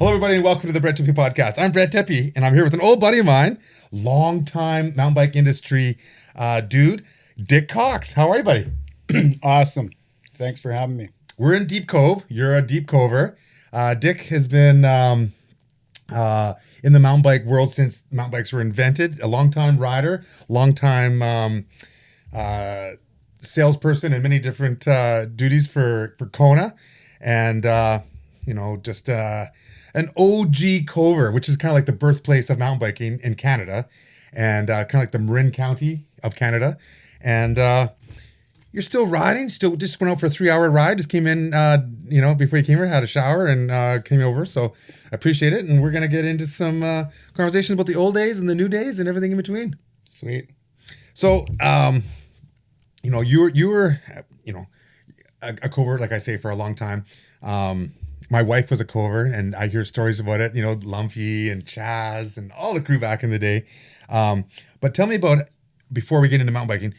Hello, everybody, and welcome to the Brett Tippie podcast. I'm Brett Tippie, and I'm here with an old buddy of mine, longtime mountain bike industry dude, Dik Cox. How are you, buddy? Awesome. Thanks for having me. We're in Deep Cove. You're a Deep Cover. Dik has been in the mountain bike world since mountain bikes were invented. A long-time rider, long-time salesperson in many different duties for Kona, and just an OG Cover, which is kind of like the birthplace of mountain biking in Canada, and kind of like the Marin County of Canada. And you're still riding, still just went out for a 3-hour ride, just came in, before you came here, had a shower and came over. So I appreciate it. And we're going to get into some conversations about the old days and the new days and everything in between. Sweet. So, you were a Cover, like I say, for a long time. My wife was a Cover, and I hear stories about it, Lumpy and Chaz and all the crew back in the day. But tell me about, before we get into mountain biking,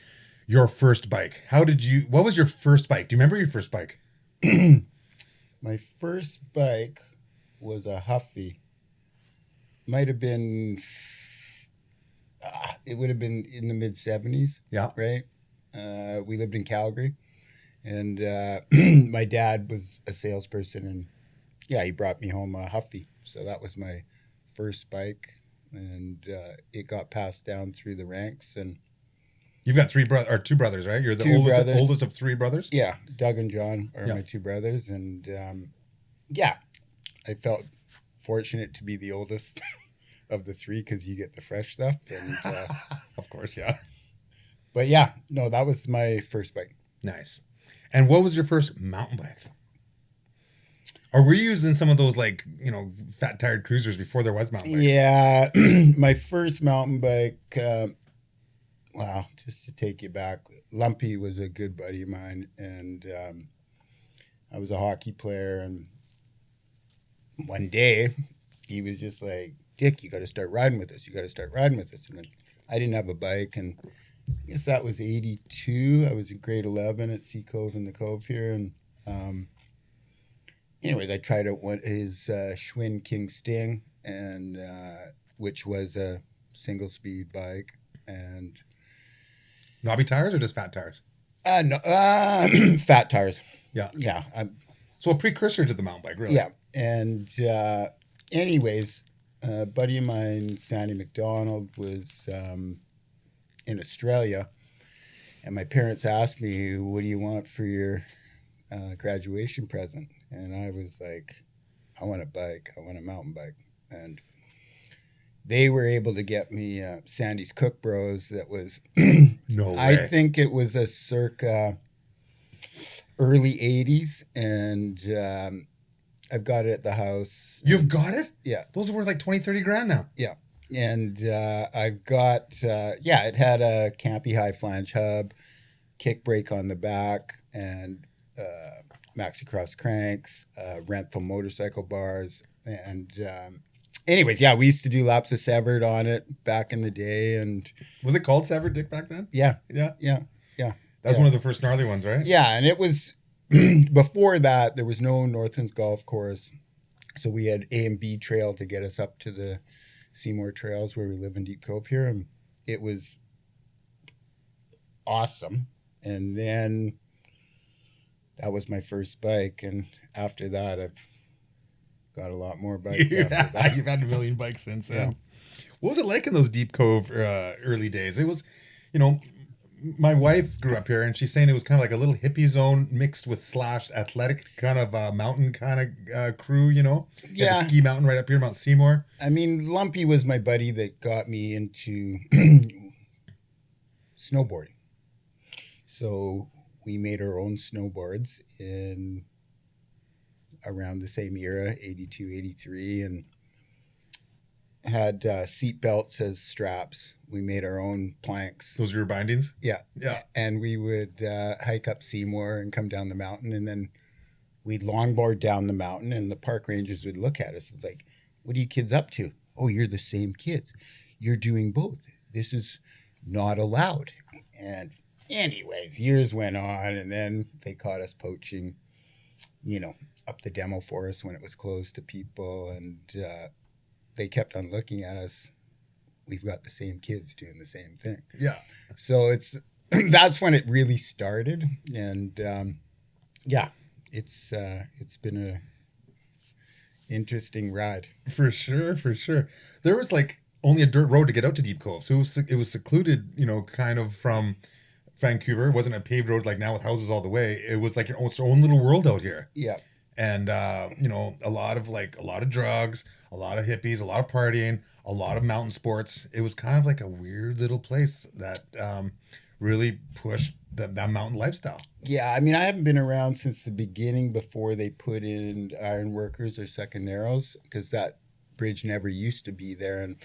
your first bike. What was your first bike? Do you remember your first bike? My first bike was a Huffy. Might have been, it would have been in the mid 70s. Yeah. Right? We lived in Calgary, and my dad was a salesperson, and he brought me home a Huffy. So that was my first bike, and it got passed down through the ranks. And you've got two brothers, right? You're the oldest of three brothers? Yeah, Doug and John are my two brothers, and I felt fortunate to be the oldest of the three because you get the fresh stuff. And of course, yeah. But that was my first bike. Nice. And what was your first mountain bike? Or were you using some of those fat tired cruisers before there was mountain bikes? Yeah, my first mountain bike, just to take you back, Lumpy was a good buddy of mine, and I was a hockey player, and one day he was just like, Dik, you got to start riding with us. And I didn't have a bike, and I guess that was 82. I was in grade 11 at Sea Cove in the Cove here. And anyways, I tried out his Schwinn King Sting, and which was a single speed bike. And knobby tires or just fat tires? No, fat tires. Yeah. Yeah. So a precursor to the mountain bike, really. Yeah. And anyways, a buddy of mine, Sandy McDonald, was in Australia, and my parents asked me, what do you want for your graduation present? And I was like, I want a bike. I want a mountain bike. And they were able to get me Sandy's Cook Bros. That was, no way. I think it was a circa early 80s, and I've got it at the house. You've got it? Yeah. Those are worth like 20, 30 grand now. Yeah. And I've got, it had a Campy high flange hub, kick brake on the back, and maxi cross cranks, Renthal motorcycle bars. And anyways, we used to do laps of Severed on it back in the day. And was it called Severed, Dik, back then? Yeah. That was one of the first gnarly ones, right? Yeah, and it was, before that, there was no Northlands Golf Course. So we had A and B trail to get us up to the Seymour Trails where we live in Deep Cove here. And it was awesome. And then that was my first bike. And after that, I've got a lot more bikes after that. You've had a million bikes since then. Yeah. What was it like in those Deep Cove early days? It was, my wife grew up here, and she's saying it was kind of like a little hippie zone mixed with / athletic kind of mountain kind of crew, Yeah. The ski mountain right up here, Mount Seymour. I mean, Lumpy was my buddy that got me into snowboarding. So we made our own snowboards in around the same era, 82, 83, and had seat belts as straps. We made our own planks. Those were your bindings? Yeah. Yeah. And we would hike up Seymour and come down the mountain, and then we'd longboard down the mountain, and the park rangers would look at us. It's like, what are you kids up to? Oh, you're the same kids. You're doing both. This is not allowed. And anyways, years went on, and then they caught us poaching, up the demo for us when it was closed to people, and they kept on looking at us. We've got the same kids doing the same thing. Yeah. So it's that's when it really started, and yeah, it's been a interesting ride. For sure, for sure. There was like only a dirt road to get out to Deep Cove, so it was secluded, you know, kind of from Vancouver. It wasn't a paved road like now with houses all the way. It was like your own little world out here. Yeah. And you know, a lot of drugs, a lot of hippies, a lot of partying, a lot of mountain sports. It was kind of like a weird little place that really pushed that mountain lifestyle. Yeah, I mean, I haven't been around since the beginning before they put in ironworkers or second narrows, because that bridge never used to be there. And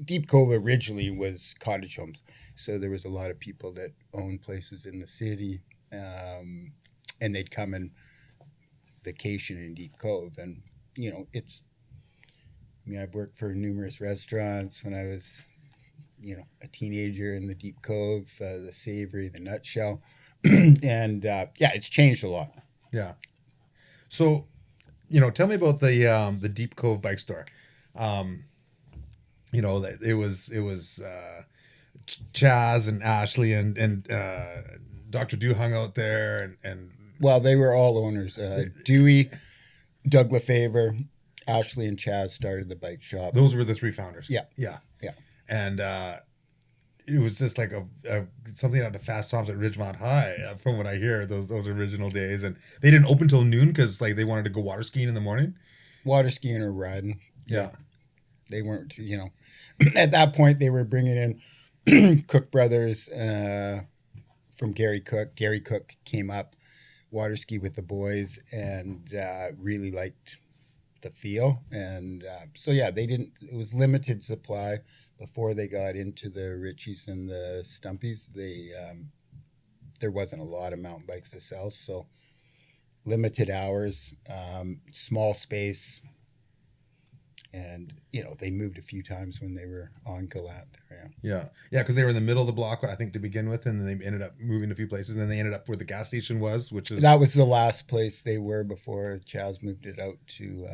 Deep Cove originally was cottage homes, so there was a lot of people that owned places in the city, and they'd come and vacation in Deep Cove. And you know, I've worked for numerous restaurants when I was, you know, a teenager in the Deep Cove, the Savory, the Nutshell, and yeah, it's changed a lot. Yeah. So, you know, tell me about the Deep Cove bike store. You know, it was Chaz and Ashley and Dr. Dew hung out there, and well, they were all owners. Dewey, Doug Lefevre, Ashley, and Chaz started the bike shop. Those were the three founders. Yeah. Yeah. Yeah. And it was just like a something out of Fast Tops at Ridgemont High, from what I hear, those original days. And they didn't open till noon because like they wanted to go water skiing in the morning. Water skiing or riding. Yeah. They weren't, you know, at that point they were bringing in Cook brothers from Gary Cook. Gary Cook came up, water ski with the boys, and really liked the feel. And so, yeah, it was limited supply. Before they got into the Richies and the Stumpies, there wasn't a lot of mountain bikes to sell, so limited hours, small space, and you know, they moved a few times when they were on Galat there. Yeah, because they were in the middle of the block, I think, to begin with, and then they ended up moving a few places, and then they ended up where the gas station was, that was the last place they were before Chaz moved it out to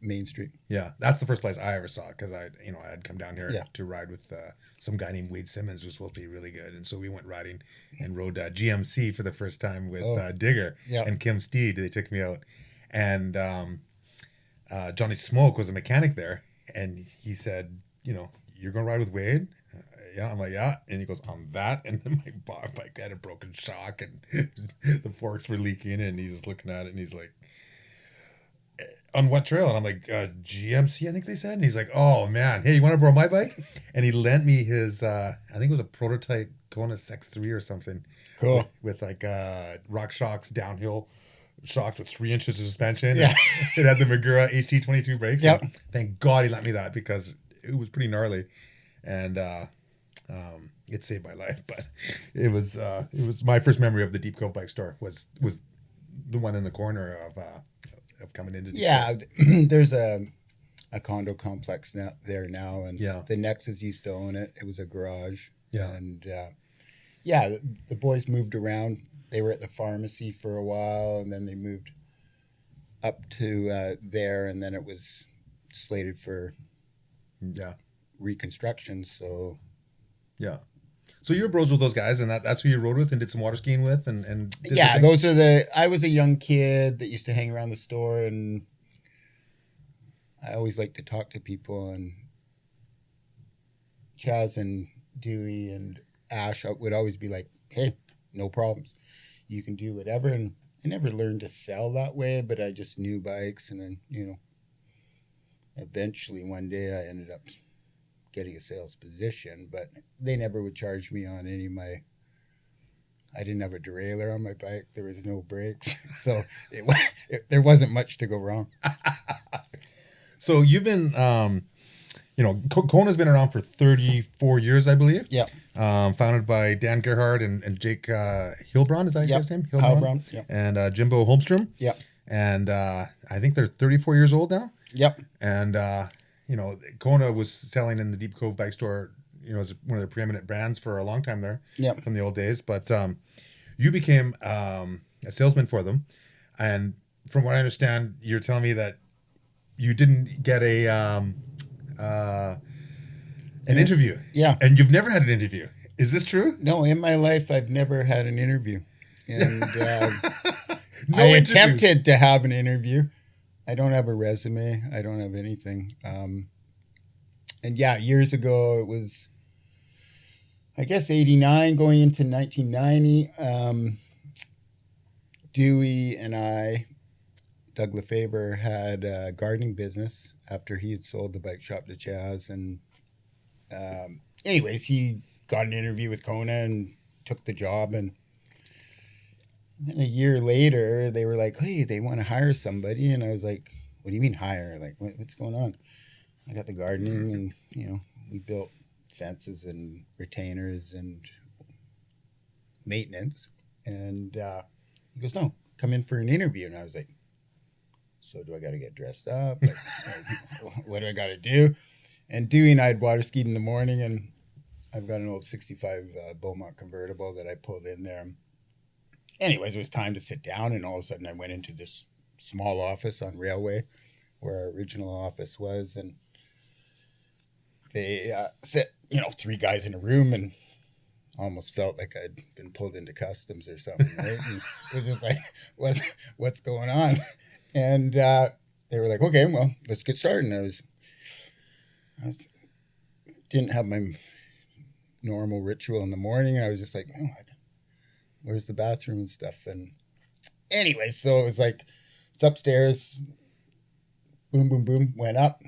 Main Street. Yeah, that's the first place I ever saw, because I had come down here Yeah. to ride with some guy named Wade Simmons, who was supposed to be really good, and so we went riding and rode GMC for the first time with Digger and Kim Steed. They took me out, and Johnny Smoke was a mechanic there, and he said, you know, you're gonna ride with Wade? Yeah, I'm like, yeah, and he goes, on that, and then my bike had a broken shock, and the forks were leaking, and he's just looking at it, and he's like, on what trail? And I'm like, GMC, I think they said. And he's like, oh man, hey, you want to borrow my bike? And he lent me his, I think it was a prototype Kona X3 or something. Cool. With like rock shocks, downhill shocks with 3 inches of suspension. Yeah. It had the Magura HT22 brakes. Yep. Thank God he lent me that, because it was pretty gnarly. And it saved my life. But it was my first memory of the Deep Cove bike store was the one in the corner of coming into Deep Cove. There's a condo complex there now, and the Nexus used to own it. It was a garage. Yeah. And the boys moved around. They were at the pharmacy for a while, and then they moved up to there, and then it was slated for reconstruction. So so you're bros with those guys, and that's who you rode with and did some water skiing with, and did I was a young kid that used to hang around the store, and I always liked to talk to people, and Chaz and Dewey and Ash would always be like, hey, no problems. You can do whatever. And I never learned to sell that way, but I just knew bikes. And then, you know, eventually one day I ended up getting a sales position, but they never would charge me on any of my, I didn't have a derailleur on my bike. There was no brakes. So there wasn't much to go wrong. So you've been, Kona's been around for 34 years, I believe. Yeah. Founded by Dan Gerhardt and Jake Hilbrand, is that his name? Hilbrand. Yep. And Jimbo Holmstrom. Yep. And I think they're 34 years old now. Yep. And, Kona was selling in the Deep Cove bike store, as one of the preeminent brands for a long time there from the old days. But you became a salesman for them. And from what I understand, you're telling me that you didn't get uh, an interview. Yeah. And you've never had an interview. Is this true? No, in my life, I've never had an interview. And No I interviews. attempted to have an interview. I don't have a resume. I don't have anything. And yeah, years ago, it was, I guess, 89 going into 1990. Dewey and I, Doug Lefebvre, had a gardening business after he had sold the bike shop to Chaz. And anyways, he got an interview with Kona and took the job. And then a year later, they were like, hey, they want to hire somebody. And I was like, what do you mean hire? Like, what's going on? I got the gardening and, we built fences and retainers and maintenance. And he goes, no, come in for an interview. And I was like, so do I got to get dressed up? Like, what do I got to do? And Dewey and I had water skied in the morning, and I've got an old 65 Beaumont convertible that I pulled in there. Anyways, it was time to sit down, and all of a sudden I went into this small office on Railway where our original office was, and they said, 3 guys in a room, and almost felt like I'd been pulled into customs or something, right? And it was just like, what's going on? And they were like, okay, well, let's get started. And I didn't have my normal ritual in the morning. I was just like, oh, where's the bathroom and stuff? And anyway, so it was like, it's upstairs. Boom, boom, boom, went up.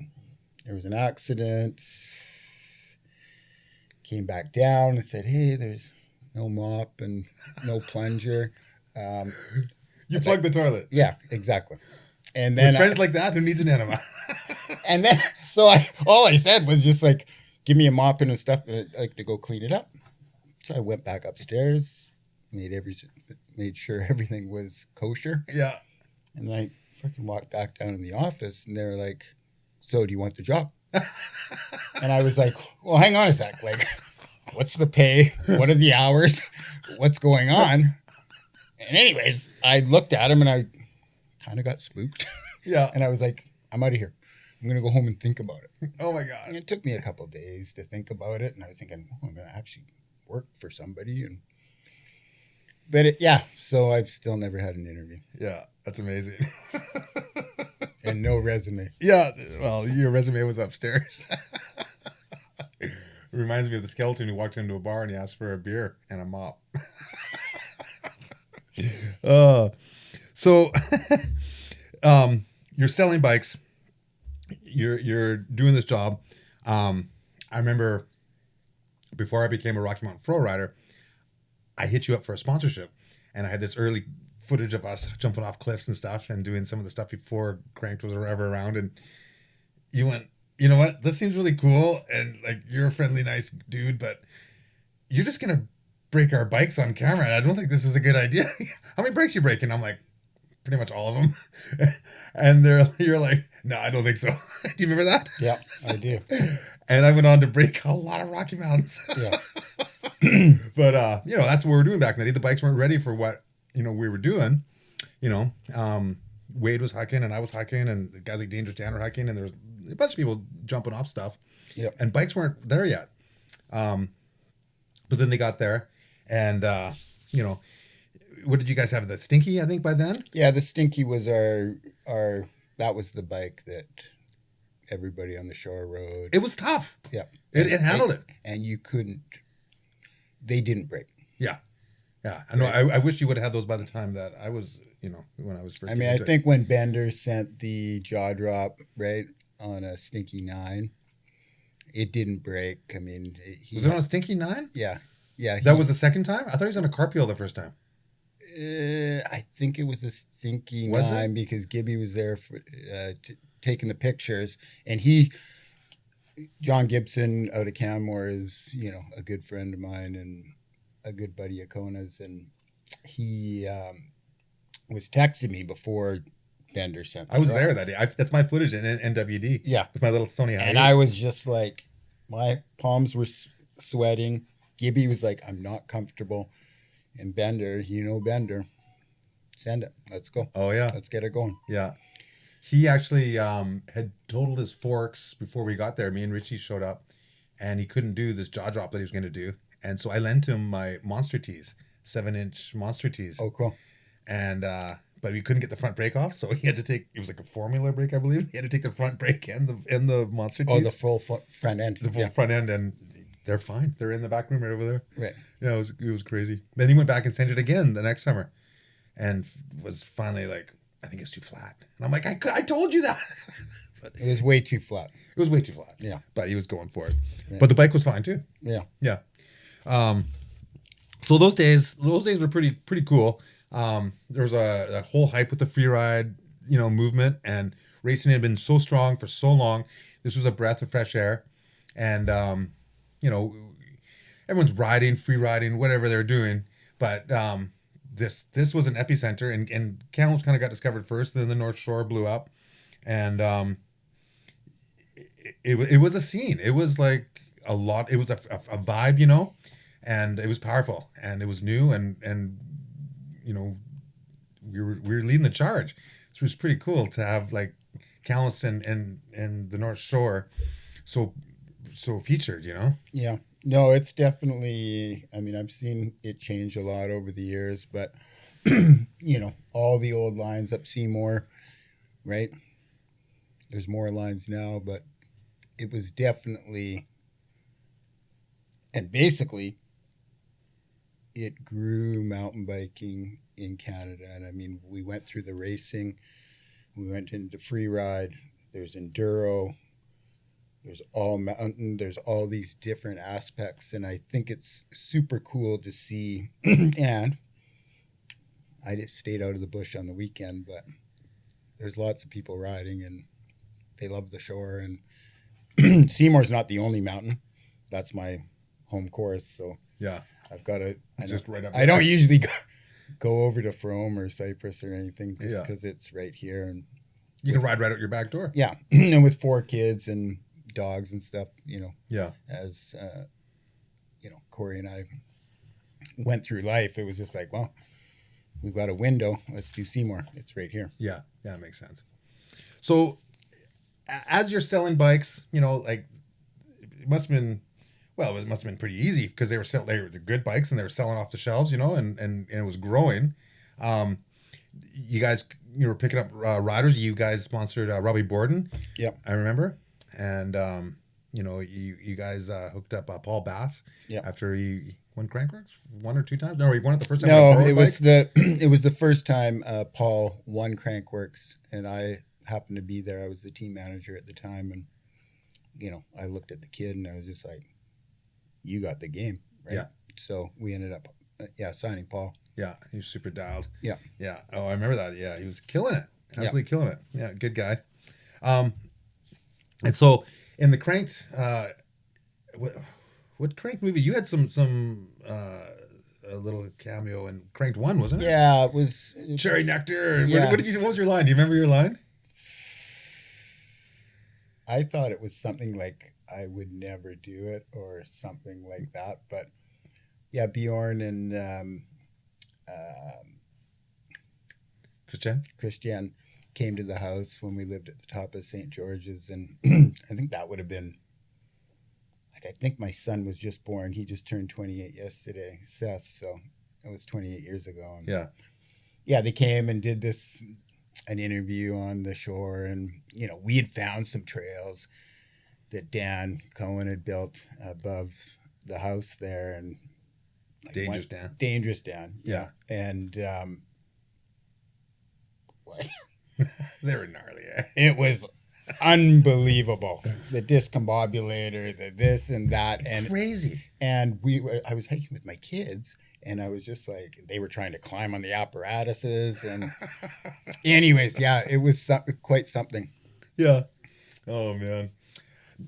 There was an accident. Came back down and said, hey, there's no mop and no plunger. You plugged the toilet. Yeah, exactly. And then with friends like that, who needs an enema? And then, so all I said was just like, give me a mop and stuff, and I'd like to go clean it up. So I went back upstairs, made sure everything was kosher. Yeah. And I freaking walked back down in the office, and they were like, so do you want the job? And I was like, well, hang on a sec. Like, what's the pay? What are the hours? What's going on? And anyways, I looked at him and I kind of got spooked. Yeah. And I was like, I'm out of here. I'm going to go home and think about it. Oh my God. And it took me a couple of days to think about it. And I was thinking, I'm going to actually work for somebody. So I've still never had an interview. Yeah. That's amazing. And no resume. Yeah. Well, your resume was upstairs. It reminds me of the skeleton who walked into a bar and he asked for a beer and a mop. So you're selling bikes. You're doing this job. I remember before I became a Rocky Mountain Fro Rider, I hit you up for a sponsorship, and I had this early footage of us jumping off cliffs and stuff and doing some of the stuff before Cranked was ever around. And you went, you know what? This seems really cool, and like you're a friendly, nice dude, but you're just gonna break our bikes on camera, and I don't think this is a good idea. How many brakes you breaking? I'm like, pretty much all of them. And you're like, no, I don't think so. Do you remember that? Yeah, I do. And I went on to break a lot of Rocky Mountains. Yeah. But that's what we were doing back then. The bikes weren't ready for what we were doing. Wade was hiking and I was hiking, and guys like Dangerous Dan were hiking, and there was a bunch of people jumping off stuff. Yep. And bikes weren't there yet. But then they got there, and what did you guys have? The Stinky, I think, by then? Yeah, the Stinky was our that was the bike that everybody on the shore rode. It was tough. Yeah. It handled it. And they didn't break. Yeah. Yeah. I know. Right. I wish you would have had those by the time that I was, when I was first. I think when Bender sent the jaw drop, right, on a Stinky 9, it didn't break. I mean, was it on a Stinky 9? Yeah. Yeah. That was the second time? I thought he was on a Carpio the first time. I think it was a Stinky 9 because Gibby was there for, taking the pictures, and John Gibson out of Canmore is, a good friend of mine and a good buddy of Kona's, and he was texting me before Bender sent. I was there that day. That's my footage in NWD. Yeah, with my little Sony. And I was just like, my palms were sweating. Gibby was like, I'm not comfortable. And Bender, Bender, Send it. Let's go. Oh yeah. Let's get it going. Yeah. He actually had totaled his forks before we got there. Me and Richie showed up, and he couldn't do this jaw drop that he was going to do. And so I lent him my monster tees, 7-inch monster tees. Oh, cool. And but we couldn't get the front brake off, so he had to take. It was like a formula brake, I believe. He had to take the front brake and the monster tees. Oh, the full front end. The full front end, and they're fine. They're in the back room right over there. Right. Yeah, it was crazy. Then he went back and sent it again the next summer, and was finally like, I think it's too flat. And I'm like, I told you that. But it was way too flat. It was way too flat. Yeah. But he was going for it. Yeah. But the bike was fine too. Yeah. Yeah. So those days were pretty cool. There was a whole hype with the free ride, movement, and racing had been so strong for so long. This was a breath of fresh air. And, everyone's riding, free riding, whatever they're doing. But, this was an epicenter, and Kamloops kind of got discovered first. Then the North Shore blew up, and it was a scene. It was like a lot. It was a vibe, and it was powerful, and it was new, and we were leading the charge. So it was pretty cool to have like Kamloops and the North Shore so featured, Yeah. No, it's definitely, I mean, I've seen it change a lot over the years, but, all the old lines up Seymour, right? There's more lines now, but it was definitely, and basically, it grew mountain biking in Canada. And I mean, we went through the racing, we went into free ride, there's enduro, there's all mountain, there's all these different aspects. And I think it's super cool to see. And I just stayed out of the bush on the weekend, but there's lots of people riding and they love the shore. And Seymour's not the only mountain. That's my home course. So yeah, I've got to, I don't usually go over to Frome or Cypress or anything just because it's right here. And you can ride right out your back door. Yeah. And with 4 kids and dogs and stuff, Yeah. As, Corey and I went through life, it was just like, well, we've got a window. Let's do Seymour. It's right here. Yeah. Yeah, that makes sense. So as you're selling bikes, like it must have been pretty easy because they were the good bikes and they were selling off the shelves, and it was growing. You guys, were picking up riders. You guys sponsored Robbie Bourdon. Yep. I remember. And, you guys hooked up Paul Bass after he won Crankworks 1 or 2 times. No, he won it the first time. No, it was the first time Paul won Crankworks, and I happened to be there. I was the team manager at the time, and I looked at the kid and I was just like, "You got the game, right?" Yeah. So we ended up, signing Paul. Yeah, he was super dialed. Yeah. Yeah. Oh, I remember that. Yeah, he was killing it. Absolutely killing it. Yeah, good guy. And so in the Cranked, what Cranked movie? You had some a little cameo in Cranked 1, wasn't it? Yeah, it was Cherry Nectar. Yeah. What was your line? Do you remember your line? I thought it was something like I would never do it or something like that. But yeah, Bjorn and Christian came to the house when we lived at the top of St. George's. And I think that would have been, I think my son was just born. He just turned 28 yesterday, Seth. So it was 28 years ago. And yeah, they came and did an interview on the shore, and we had found some trails that Dan Cohen had built above the house there, and Dangerous Dan, yeah. And they were gnarly. It was unbelievable. The discombobulator, the this and that, and crazy. And I was hiking with my kids. And I was just like, they were trying to climb on the apparatuses. And anyways, yeah, it was quite something. Yeah. Oh, man.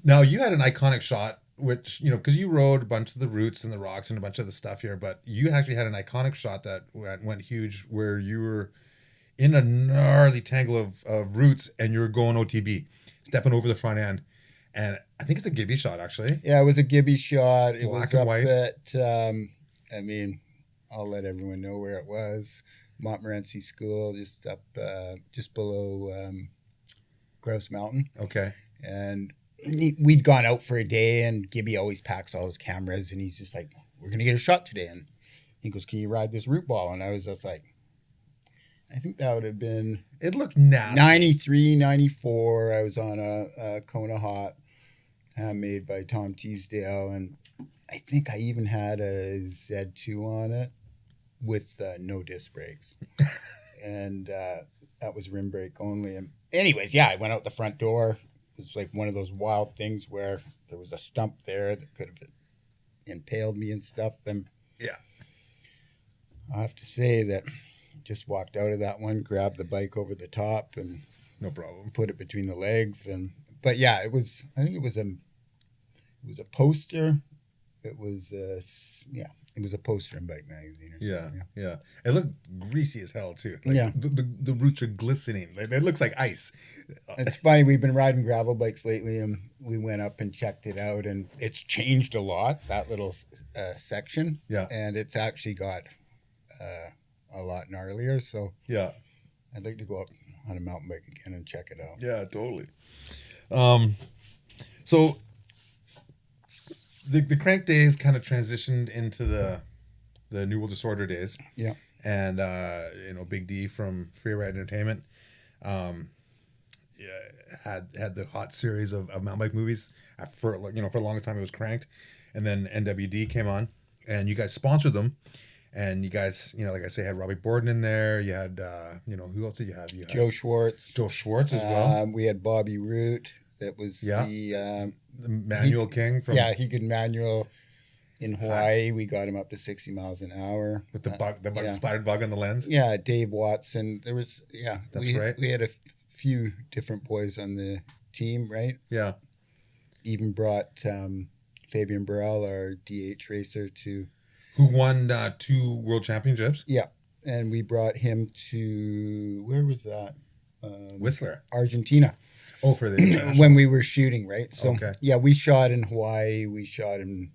Now, you had an iconic shot, which, because you rode a bunch of the roots and the rocks and a bunch of the stuff here, but you actually had an iconic shot that went huge where you were in a gnarly tangle of roots and you were going OTB, stepping over the front end. And I think it's a Gibby shot, actually. Yeah, it was a Gibby shot. It Black was and up white. at, I'll let everyone know where it was. Montmorency School, just up, just below Grouse Mountain. Okay. And we'd gone out for a day, and Gibby always packs all his cameras, and he's just like, we're going to get a shot today. And he goes, can you ride this root ball? And I was just like, I think that would have been... It looked nasty. 93, 94. I was on a Kona Hot, handmade by Tom Teasdale, and I think I even had a Z2 on it with no disc brakes. And that was rim brake only. And anyways, yeah, I went out the front door. It was like one of those wild things where there was a stump there that could have impaled me and stuff. And yeah, I have to say that just walked out of that one, grabbed the bike over the top, and no problem, put it between the legs. And but yeah, it was. I think it was a poster. It was it was a poster in Bike Magazine or something. Yeah. It looked greasy as hell too. Like, yeah, the roots are glistening. It looks like ice. It's funny. We've been riding gravel bikes lately, and we went up and checked it out, and it's changed a lot. That little section. Yeah, and it's actually got a lot gnarlier. So yeah, I'd like to go up on a mountain bike again and check it out. Yeah, totally. So the crank days kind of transitioned into the New World Disorder days. Yeah. And Big D from Fro Rider Entertainment had the hot series of mountain bike movies. For the longest time it was Cranked, and then NWD came on, and you guys sponsored them. And you guys, like I say, had Robbie Bourdon in there. You had, who else did you have? You had Joe Schwartz. Joe Schwartz as well. We had Bobby Root. That was the manual king. He could manual in Hawaii. We got him up to 60 miles an hour. With the splattered bug on the lens? Yeah, Dave Watson. There was, That's right. We had a few different boys on the team, right? Yeah. Even brought Fabian Burrell, our DH racer, who won 2 world championships. Yeah. And we brought him to, where was that? Whistler. Argentina. Oh, for the when we were shooting, right? So, okay. Yeah, we shot in Hawaii. We shot in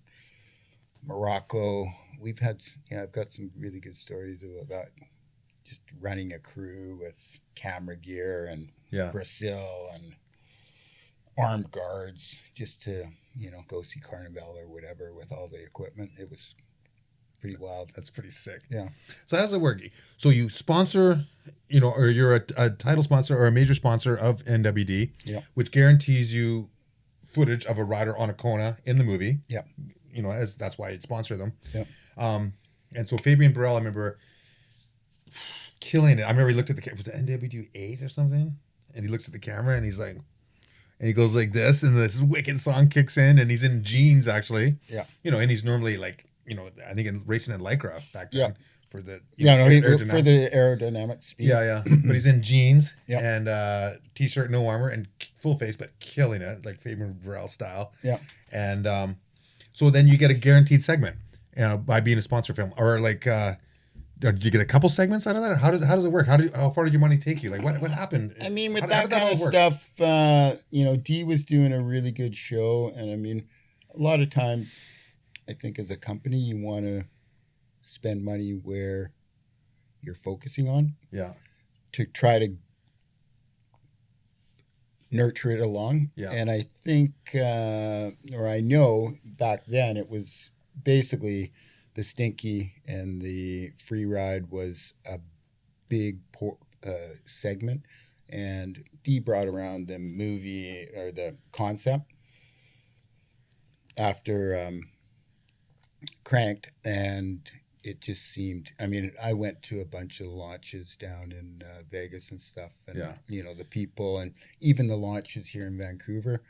Morocco. I've got some really good stories about that. Just running a crew with camera gear and Brazil and armed guards just to, go see Carnival or whatever with all the equipment. It was pretty wild. That's pretty sick. Yeah. So how does it work? So you sponsor, or you're a title sponsor or a major sponsor of NWD, which guarantees you footage of a rider on a Kona in the movie. Yeah. As that's why you'd sponsor them. Yeah. And so Fabian Burrell, I remember killing it. I remember he looked at the, was it NWD 8 or something? And he looks at the camera and he's like, and he goes like this, and this wicked song kicks in, and he's in jeans actually. Yeah. And he's normally like, I think in racing in Lycra back then. Yeah. For the for the aerodynamic speed. Yeah. But he's in jeans and t-shirt, no armor, and full face, but killing it, like Fabian Burrell style. Yeah. And so then you get a guaranteed segment, by being a sponsor film, or like, did you get a couple segments out of that? How does it work? How far did your money take you? Like what happened? I mean, with that kind of stuff, Dee was doing a really good show, and I mean, a lot of times, I think as a company, you want to spend money where you're focusing on. Yeah. To try to nurture it along. Yeah. And I think, or I know back then, it was basically the Stinky and the Free Ride was a big segment. And Dee brought around the movie or the concept after Cranked, and it just seemed, I mean, I went to a bunch of launches down in Vegas and stuff, and the people, and even the launches here in Vancouver,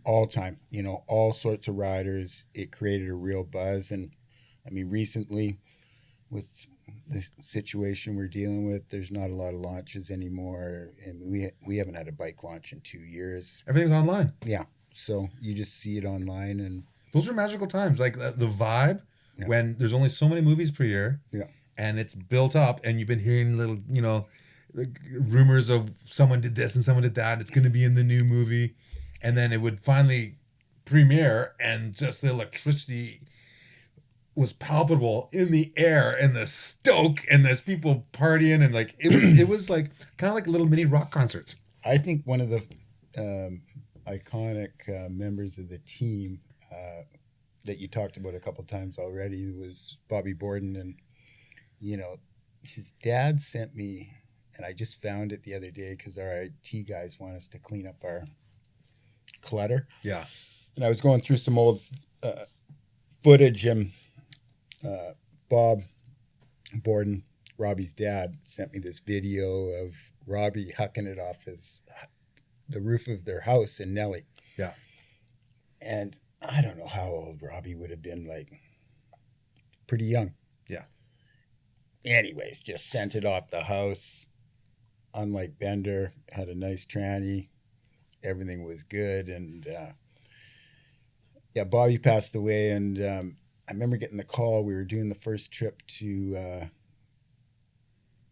all time, all sorts of riders. It created a real buzz. And I mean, recently with the situation we're dealing with, there's not a lot of launches anymore, and we haven't had a bike launch in 2 years. Everything's online. Yeah, so you just see it online, and those are magical times. Like the vibe when there's only so many movies per year, and it's built up, and you've been hearing little, like rumors of someone did this and someone did that. It's going to be in the new movie, and then it would finally premiere, and just the electricity was palpable in the air, and the stoke, and there's people partying, and like it was like kind of like little mini rock concerts. I think one of the iconic members of the team that you talked about a couple times already was Robbie Bourdon, and his dad sent me, and I just found it the other day because our IT guys want us to clean up our clutter. Yeah. And I was going through some old footage, and Bob Bourdon, Robbie's dad, sent me this video of Robbie hucking it off the roof of their house in Nelly. Yeah. And I don't know how old Robbie would have been, like pretty young. Yeah. Anyways, just sent it off the house. Unlike Bender, had a nice tranny. Everything was good. And Bobby passed away. And I remember getting the call. We were doing the first trip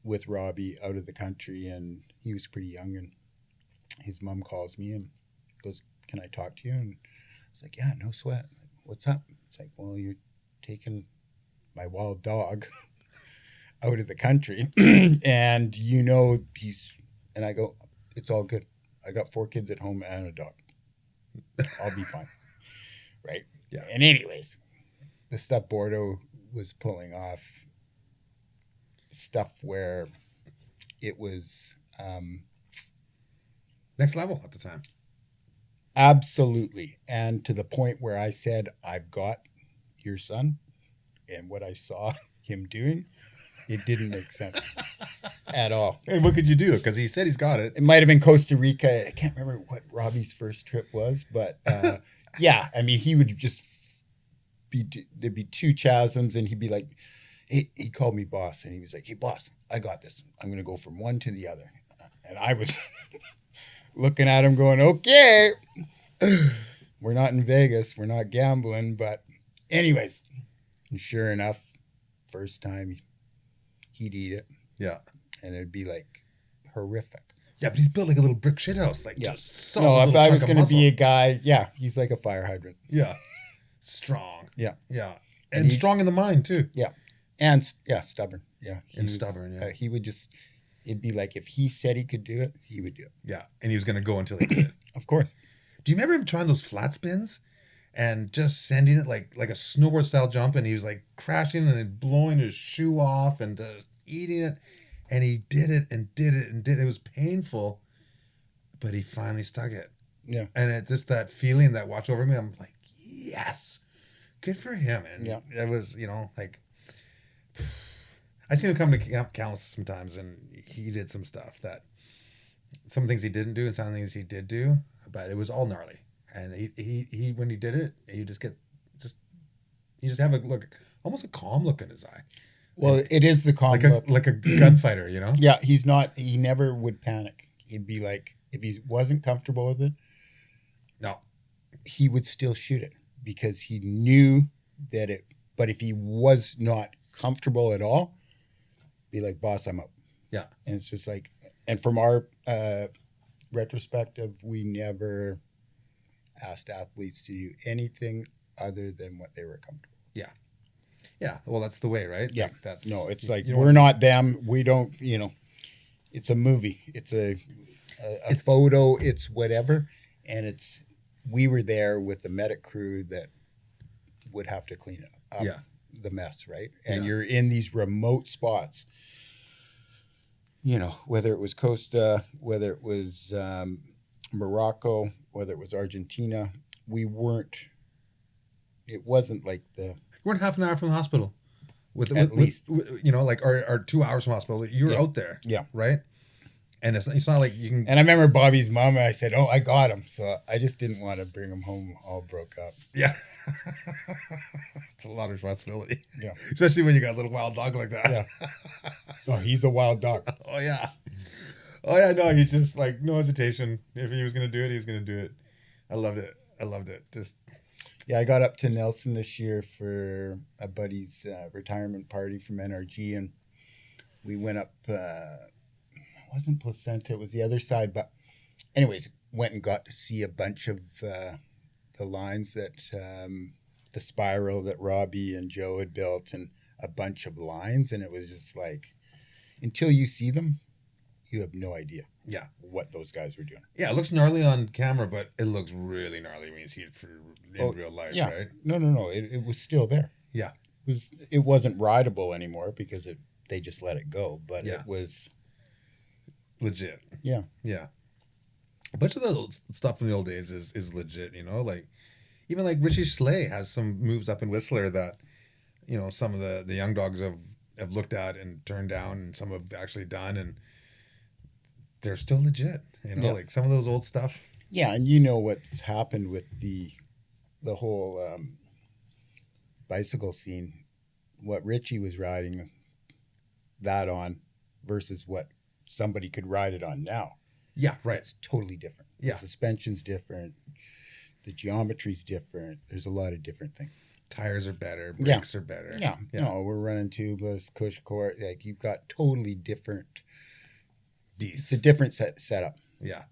with Robbie out of the country, and he was pretty young. And his mom calls me and goes, "Can I talk to you?" And I was like, "Yeah, no sweat." I'm like, "What's up?" It's like, "Well, you're taking my wild dog out of the country." And and I go, "It's all good. I got 4 kids at home and a dog. I'll be fine." Right? Yeah. And anyways, the stuff Bordeaux was pulling off, stuff where it was next level at the time. Absolutely. And to the point where I said, "I've got your son," and what I saw him doing, it didn't make sense at all. And what could you do? Because he said he's got it. It might have been Costa Rica. I can't remember what Robbie's first trip was, but yeah, I mean, he would just there'd be 2 chasms, and he'd be like, he called me boss, and he was like, "Hey, boss, I got this. I'm going to go from one to the other." And I was looking at him going, "Okay, we're not in Vegas. We're not gambling." But anyways, and sure enough, first time he'd eat it. Yeah. And it'd be like horrific. Yeah, but he's built like a little brick shit house. Like, just so if I was going to be a guy, he's like a fire hydrant. Yeah. Strong. Yeah. Yeah. And strong in the mind, too. Yeah. And, stubborn. Yeah. Stubborn, yeah. He would it'd be like if he said he could do it, he would do it. Yeah. And he was going to go until he did it. Of course. Do you remember him trying those flat spins and just sending it like a snowboard style jump? And he was like crashing and then blowing his shoe off and just eating it. And he did it and did it and did it. It was painful, but he finally stuck it. Yeah. And it just that feeling that watched over me, I'm like, yes, good for him. And it was, like, I seen him come to Camp Callis sometimes, and he did some stuff some things he didn't do and some things he did do, but it was all gnarly. And he when he did it, you just have almost a calm look in his eye. Well, it is the calm look. Like a gunfighter, Yeah, he never would panic. He'd be like, if he wasn't comfortable with it, no, he would still shoot it because he knew that but if he was not comfortable at all, be like, "Boss, I'm up." Yeah. And it's just like, and from our retrospective, we never asked athletes to do anything other than what they were comfortable with. Yeah. Yeah. Well, that's the way, right? Yeah. Like It's like, we're not them. We don't, it's a movie. It's a photo. It's whatever. And we were there with the medic crew that would have to clean up the mess, right? And you're in these remote spots, whether it was Costa, whether it was Morocco, whether it was Argentina, it wasn't like we're half an hour from the hospital. At least. Or 2 hours from the hospital. You were out there. Yeah. Right? And it's not like you can... And I remember Bobby's mom, and I said, "Oh, I got him." So I just didn't want to bring him home all broke up. Yeah. It's a lot of responsibility. Yeah. Especially when you got a little wild dog like that. Yeah. Oh, he's a wild dog. Oh, yeah. Oh, yeah, no, he just, like, no hesitation. If he was going to do it, he was going to do it. I loved it. Just... Yeah, I got up to Nelson this year for a buddy's retirement party from NRG, and we went up, it wasn't Placenta, it was the other side, but anyways, went and got to see a bunch of the lines that the spiral that Robbie and Joe had built and a bunch of lines. And it was just like, until you see them, you have no idea Yeah. what those guys were doing. Yeah, it looks gnarly on camera, but it looks really gnarly when you see it in real life, yeah. right? No. It was still there. Yeah. It wasn't rideable anymore because they just let it go. But Yeah. it was legit. Yeah. Yeah. A bunch of the old stuff from the old days is legit, you know, like even like Richie Slay has some moves up in Whistler that, you know, some of the young dogs have looked at and turned down, and some have actually done, and they're still legit, you know, like some of those old stuff. Yeah, and you know what's happened with the whole bicycle scene, what Richie was riding that on versus what somebody could ride it on now. Yeah, right. It's totally different. Yeah. The suspension's different. The geometry's different. There's a lot of different things. Tires are better. Brakes are better. Yeah. No, we're running tubeless, cush core. Like, you've got totally different beasts. It's a different setup. Yeah.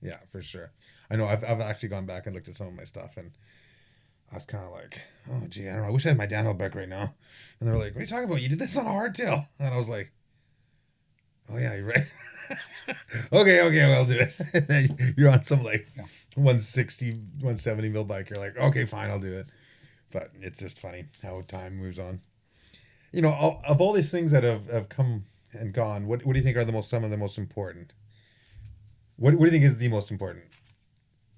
Yeah, for sure. I know I've actually gone back and looked at some of my stuff, and I was kind of like, oh, gee, I don't know. I wish I had my downhill bike right now. And they were like, what are you talking about? You did this on a hardtail. And I was like, oh, yeah, you're right. okay, well, I'll do it. And then you're on some like 160, 170 mil bike. You're like, okay, fine, I'll do it. But it's just funny how time moves on. You know, of all these things that have come and gone, what do you think are some of the most important? What do you think is the most important?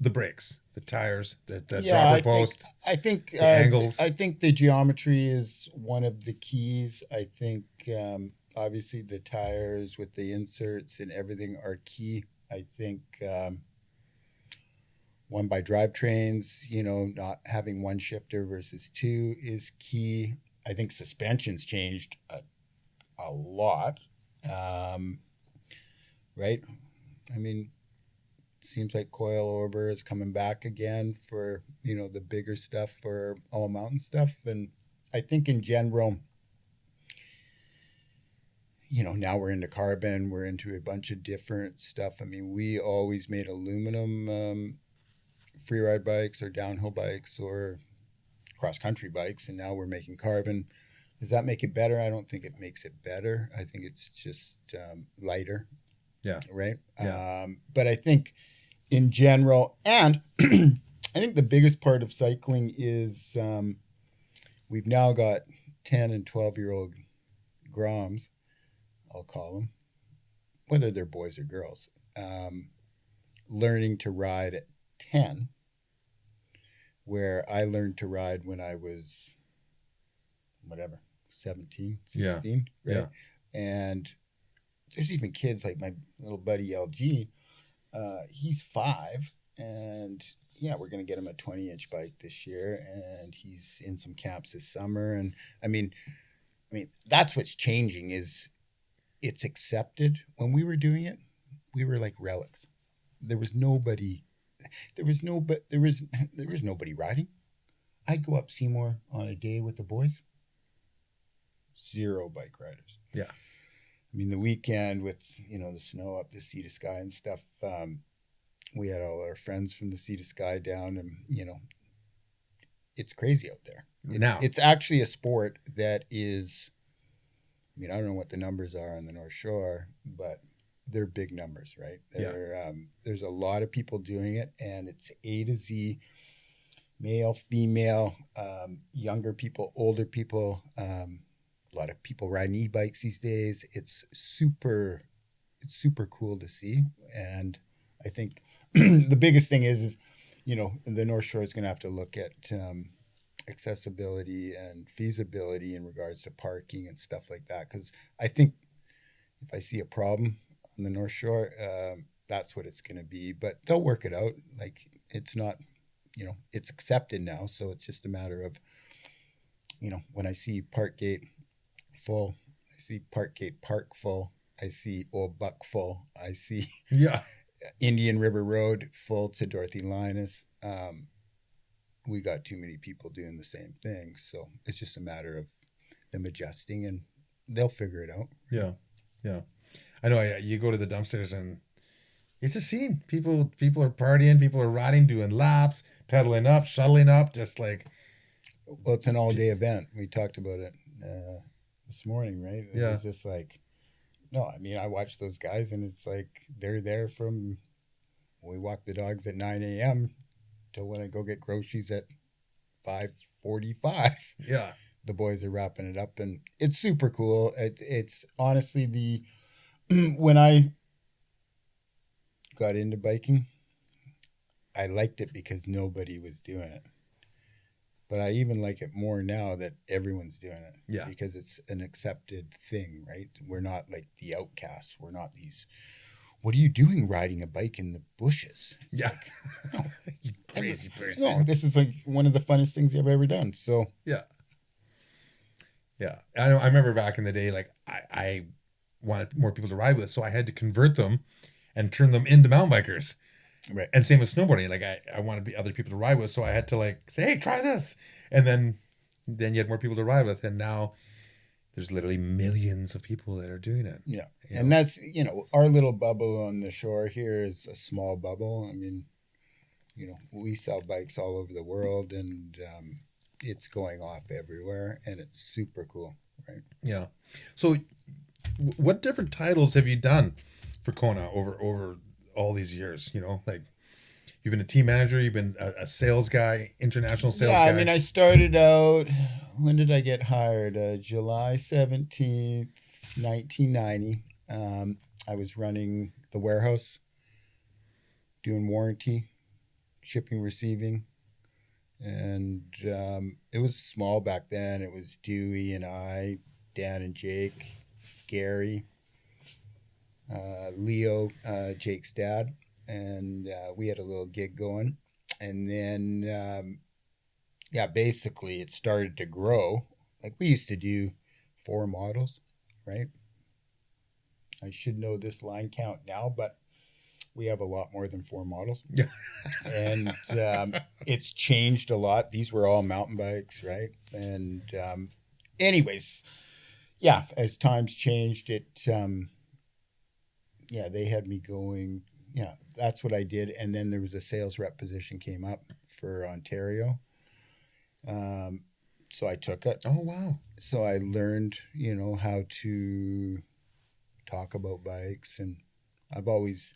The brakes, the tires, the dropper post. I think the angles. I think the geometry is one of the keys. I think obviously the tires with the inserts and everything are key. I think one by drivetrains, you know, not having one shifter versus two is key. I think suspension's changed a lot, right? I mean, seems like coilover is coming back again for, you know, the bigger stuff for all mountain stuff. And I think in general, you know, now we're into carbon, we're into a bunch of different stuff. I mean, we always made aluminum free ride bikes or downhill bikes or cross country bikes, and now we're making carbon. Does that make it better? I don't think it makes it better. I think it's just lighter. Yeah. Right? Yeah. But I think in general, and I think the biggest part of cycling is we've now got 10 and 12-year-old groms, I'll call them, whether they're boys or girls, learning to ride at 10, where I learned to ride when I was, 17, 16, right? Yeah. And there's even kids like my little buddy LG, he's 5, and yeah, we're going to get him a 20-inch bike this year, and he's in some camps this summer. And I mean, that's what's changing is it's accepted. When we were doing it, we were like relics. There was nobody riding. I'd go up Seymour on a day with the boys. 0 bike riders. Yeah. I mean, the weekend with, you know, the snow up the Sea to Sky and stuff, we had all our friends from the Sea to Sky down, and, you know, it's crazy out there. It's actually a sport that is, I mean, I don't know what the numbers are on the North Shore, but they're big numbers, right? There's a lot of people doing it, and it's A to Z, male, female, younger people, older people, a lot of people riding e-bikes these days. It's super cool to see. And I think the biggest thing is, you know, the North Shore is going to have to look at accessibility and feasibility in regards to parking and stuff like that. Because I think if I see a problem on the North Shore, that's what it's going to be. But they'll work it out. Like, it's not, you know, it's accepted now. So it's just a matter of, you know, when I see Parkgate full, I see Parkgate Park full, I see Old Buck full, I see Indian River Road full to Dorothy Linus. We got too many people doing the same thing. So it's just a matter of them adjusting, and they'll figure it out. Yeah. Yeah. I know you go to the dumpsters and it's a scene. People are partying, people are riding, doing laps, pedaling up, shuttling up, just like Well, it's an all-day event. We talked about it this morning, right? It Yeah. was just like, no, I mean, I watch those guys, and it's like they're there from we walk the dogs at 9 a.m. till when I go get groceries at 5:45. Yeah. The boys are wrapping it up, and it's super cool. It's honestly the when I got into biking, I liked it because nobody was doing it. But I even like it more now that everyone's doing it. Yeah. Because it's an accepted thing, right? We're not like the outcasts. We're not these, what are you doing riding a bike in the bushes? It's Yeah. like, no, You crazy person. no, this is like one of the funnest things I've ever done. So, Yeah. Yeah. I know. I remember back in the day, like I wanted more people to ride with, so I had to convert them and turn them into mountain bikers. right. And same with snowboarding. Like I wanted to be other people to ride with, so I had to like say, hey, try this. And then you had more people to ride with. And now there's literally millions of people that are doing it. Yeah. You And know? that's, our little bubble on the shore here is a small bubble. I mean, we sell bikes all over the world, and it's going off everywhere, and it's super cool, right? Yeah. So what different titles have you done for Kona over all these years? Like you've been a team manager, you've been a sales guy, international sales guy. Yeah, I mean, I started out, when did I get hired? July 17th, 1990. I was running the warehouse, doing warranty, shipping, receiving. And it was small back then. It was Dewey and I, Dan and Jake, Gary, Leo, Jake's dad. And we had a little gig going. And then, basically it started to grow. Like we used to do 4 models, right? I should know this line count now, but we have a lot more than 4 models. Yeah. And it's changed a lot. These were all mountain bikes, right? And anyways, yeah, as times changed, they had me going, that's what I did. And then there was a sales rep position came up for Ontario. So I took it. Oh, wow. So I learned, how to talk about bikes, and I've always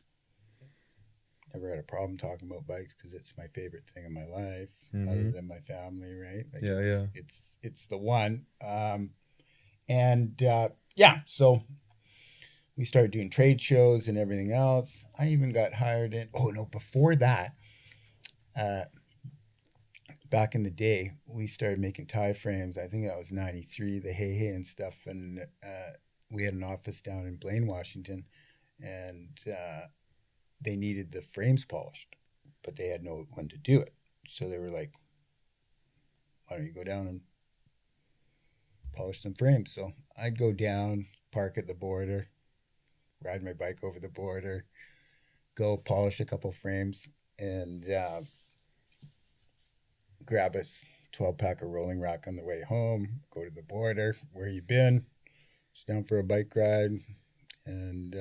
never had a problem talking about bikes because it's my favorite thing in my life, other than my family, right? Like it's the one. So we started doing trade shows and everything else. I even got hired in. Oh no! Before that, back in the day, we started making tie frames. I think that was '93, the Hey and stuff, and we had an office down in Blaine, Washington, and they needed the frames polished, but they had no one to do it. So they were like, why don't you go down and polish some frames? So I'd go down, park at the border, ride my bike over the border, go polish a couple frames, and grab a 12-pack of Rolling Rock on the way home, go to the border, where you been, just down for a bike ride, and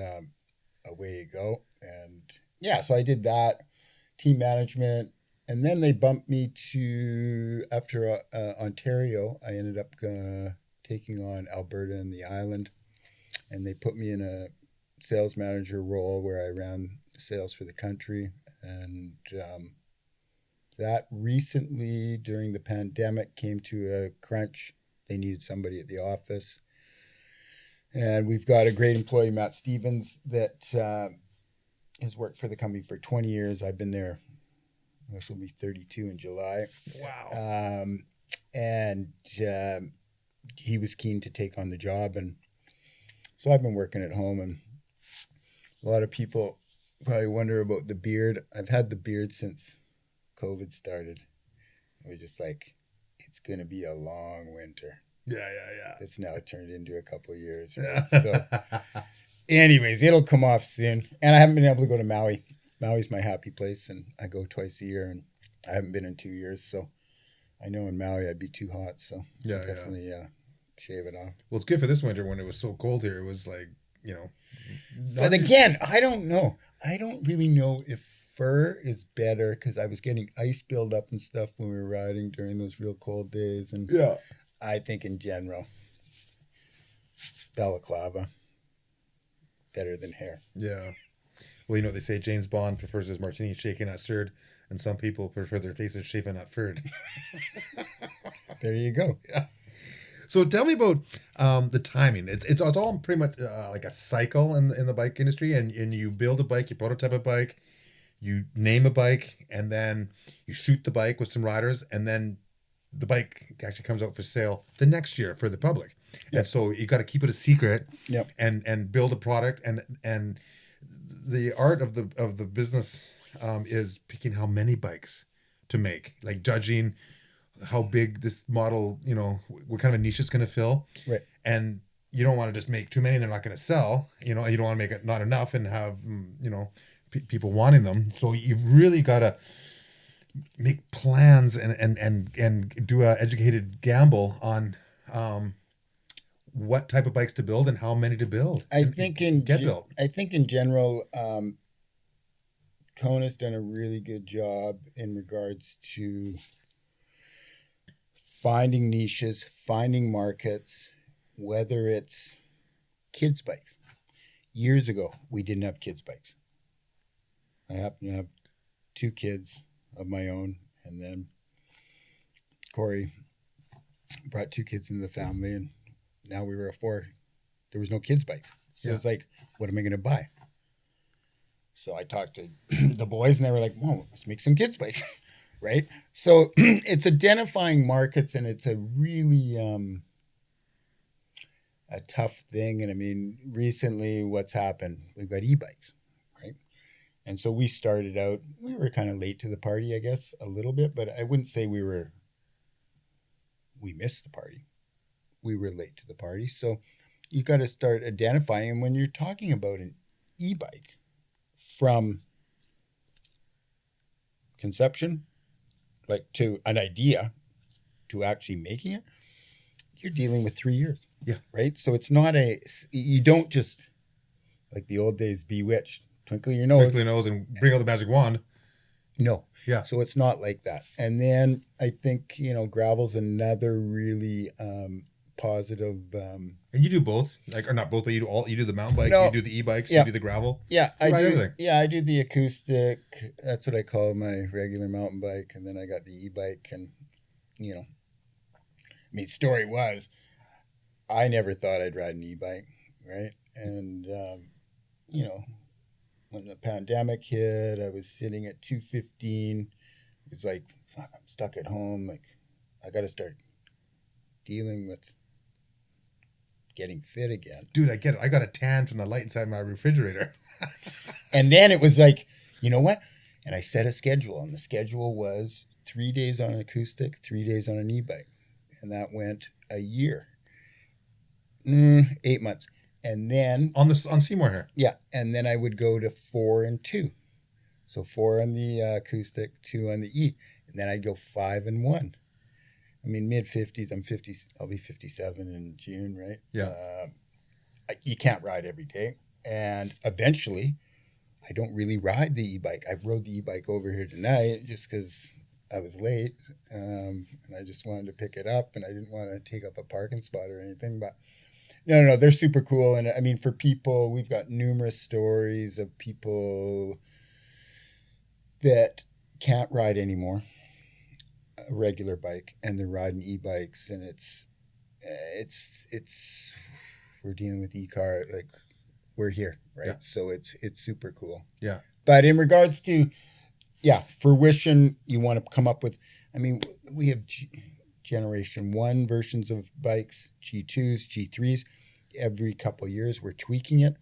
away you go. And so I did that, team management, and then they bumped me to, after Ontario, I ended up taking on Alberta and the island, and they put me in a sales manager role where I ran sales for the country. And that recently, during the pandemic, came to a crunch. They needed somebody at the office. And we've got a great employee, Matt Stevens, that has worked for the company for 20 years. I've been there, this will be 32 in July. Wow. And he was keen to take on the job. And so I've been working at home, and a lot of people probably wonder about the beard. I've had the beard since COVID started. We're just like, it's going to be a long winter. Yeah. It's now turned into a couple of years. Right? So anyways, it'll come off soon. And I haven't been able to go to Maui. Maui's my happy place, and I go twice a year, and I haven't been in 2 years. So I know in Maui I'd be too hot. So Yeah, definitely shave it off. Well, it's good for this winter when it was so cold here. It was like, But again, I don't know. I don't really know if fur is better because I was getting ice buildup and stuff when we were riding during those real cold days. And Yeah. I think in general, balaclava better than hair. Yeah. Well, they say James Bond prefers his martini shaken, not stirred, and some people prefer their faces shaven, not furred. There you go. Yeah. So tell me about the timing. It's all pretty much like a cycle in the bike industry, and you build a bike, you prototype a bike, you name a bike, and then you shoot the bike with some riders, and then the bike actually comes out for sale the next year for the public. Yep. And so you got to keep it a secret. Yep. And build a product, and the art of the business is picking how many bikes to make, like judging how big this model, what kind of a niche it's going to fill. Right. And you don't want to just make too many, they're not going to sell. You don't want to make it not enough and have, people wanting them. So you've really got to make plans and do a educated gamble on what type of bikes to build and how many to build. I think in general, Kona's done a really good job in regards to finding niches, finding markets, whether it's kids' bikes. Years ago, we didn't have kids' bikes. I happen to have 2 kids of my own, and then Corey brought 2 kids into the family, and now we were a 4. There was no kids' bikes. So It's like, what am I going to buy? So I talked to the boys, and they were like, well, let's make some kids' bikes. Right? So it's identifying markets, and it's a really a tough thing. And I mean, recently what's happened, we've got e-bikes, right? And so we started out, we were kind of late to the party, I guess, a little bit, but I wouldn't say we missed the party. We were late to the party. So you got to start identifying. And when you're talking about an e-bike from conception, like to an idea, to actually making it, you're dealing with 3 years. Yeah. Right? So it's not you don't just, like the old days, bewitched, twinkle your nose. Twinkle your nose and bring out the magic wand. No. Yeah. So it's not like that. And then I think, gravel's another really positive. And you do both, or not both, but you do the mountain bike, No. you do the e-bikes, Yeah. you do the gravel. Yeah, I do everything. Yeah, I do the acoustic. That's what I call my regular mountain bike, and then I got the e-bike, and story was, I never thought I'd ride an e-bike, right? And when the pandemic hit, I was sitting at 215. It's like, fuck, I'm stuck at home. Like, I got to start dealing with getting fit again. Dude, I get it. I got a tan from the light inside my refrigerator. And then it was like, you know what? And I set a schedule, and the schedule was 3 days on an acoustic, 3 days on an e-bike. And that went a year. 8 months. And then on Seymour here. Yeah. And then I would go to 4 and 2. So 4 on the acoustic, 2 on the E. And then I'd go 5 and 1. I mean, mid-50s. I'll be 57 in June, right? Yeah. You can't ride every day. And eventually, I don't really ride the e-bike. I rode the e-bike over here tonight just because I was late. And I just wanted to pick it up, and I didn't want to take up a parking spot or anything. But no, they're super cool. And I mean, for people, we've got numerous stories of people that can't ride anymore, a regular bike, and they're riding e-bikes, and it's we're dealing with e-car, like we're here, right? Yeah. So it's super cool. Yeah. But in regards to fruition, you want to come up with, I mean, we have generation 1 versions of bikes, G2s, G3s. Every couple of years we're tweaking it.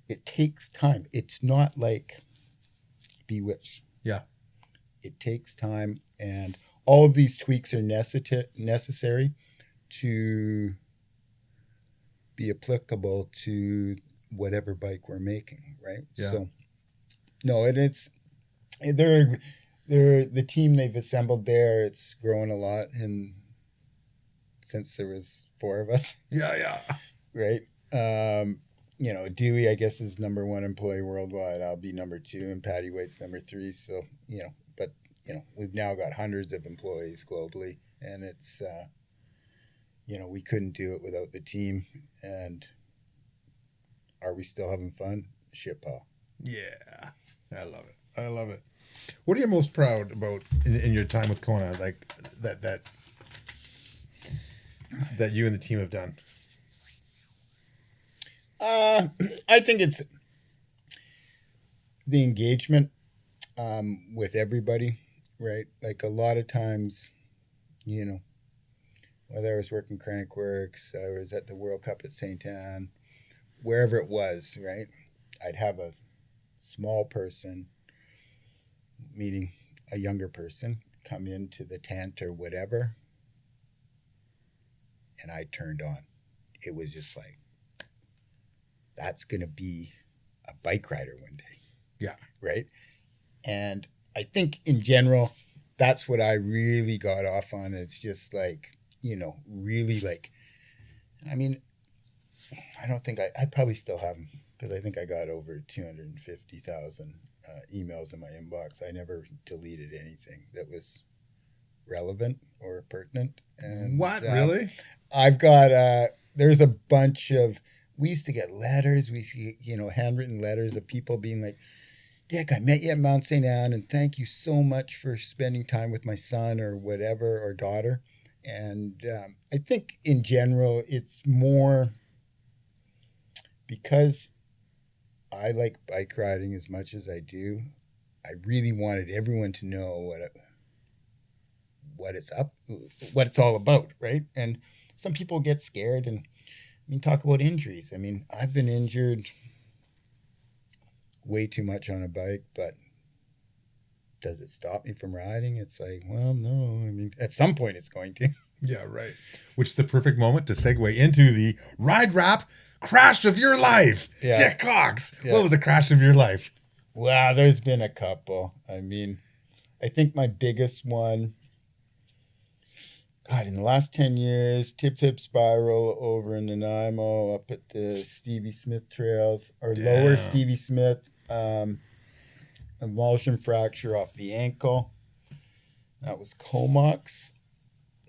It takes time. It's not like Bewitched. Yeah. It takes time, and all of these tweaks are necessary to be applicable to whatever bike we're making, right? Yeah. So, no, they're the team they've assembled there. It's grown a lot, and since there was 4 of us, Yeah. right? Dewey, I guess, is number one employee worldwide. I'll be number two, and Patty White's number three. So, but, we've now got hundreds of employees globally, and it's, we couldn't do it without the team. And are we still having fun? Shit, pal. Yeah. I love it. I love it. What are you most proud about in your time with Kona? Like that you and the team have done? I think it's the engagement with everybody, right? Like a lot of times, whether I was working Crankworks, I was at the World Cup at St. Anne, wherever it was, right? I'd have a small person meeting a younger person come into the tent or whatever, and I turned on. It was just like, that's going to be a bike rider one day. Yeah. Right? And I think in general, that's what I really got off on. It's just like, really like, I mean, I don't think I probably still have them because I think I got over 250,000 emails in my inbox. I never deleted anything that was relevant or pertinent. And what? Really? I've got, there's a bunch of, we used to get letters. We see, handwritten letters of people being like, Dik, I met you at Mount St. Anne, and thank you so much for spending time with my son or whatever, or daughter. And I think in general, it's more because I like bike riding as much as I do. I really wanted everyone to know what it's all about, right? And some people get scared, and talk about injuries. I mean, I've been injured way too much on a bike, but does it stop me from riding? It's like, well, no. I mean, at some point it's going to. Yeah, right. Which is the perfect moment to segue into the ride rap crash of your life. Yeah. Dik Cox. Yeah. What was the crash of your life? Wow, there's been a couple. I mean, I think my biggest one, God, in the last 10 years, tip spiral over in Nanaimo, up at the Stevie Smith trails, or lower Stevie Smith, emulsion fracture off the ankle. That was Comox.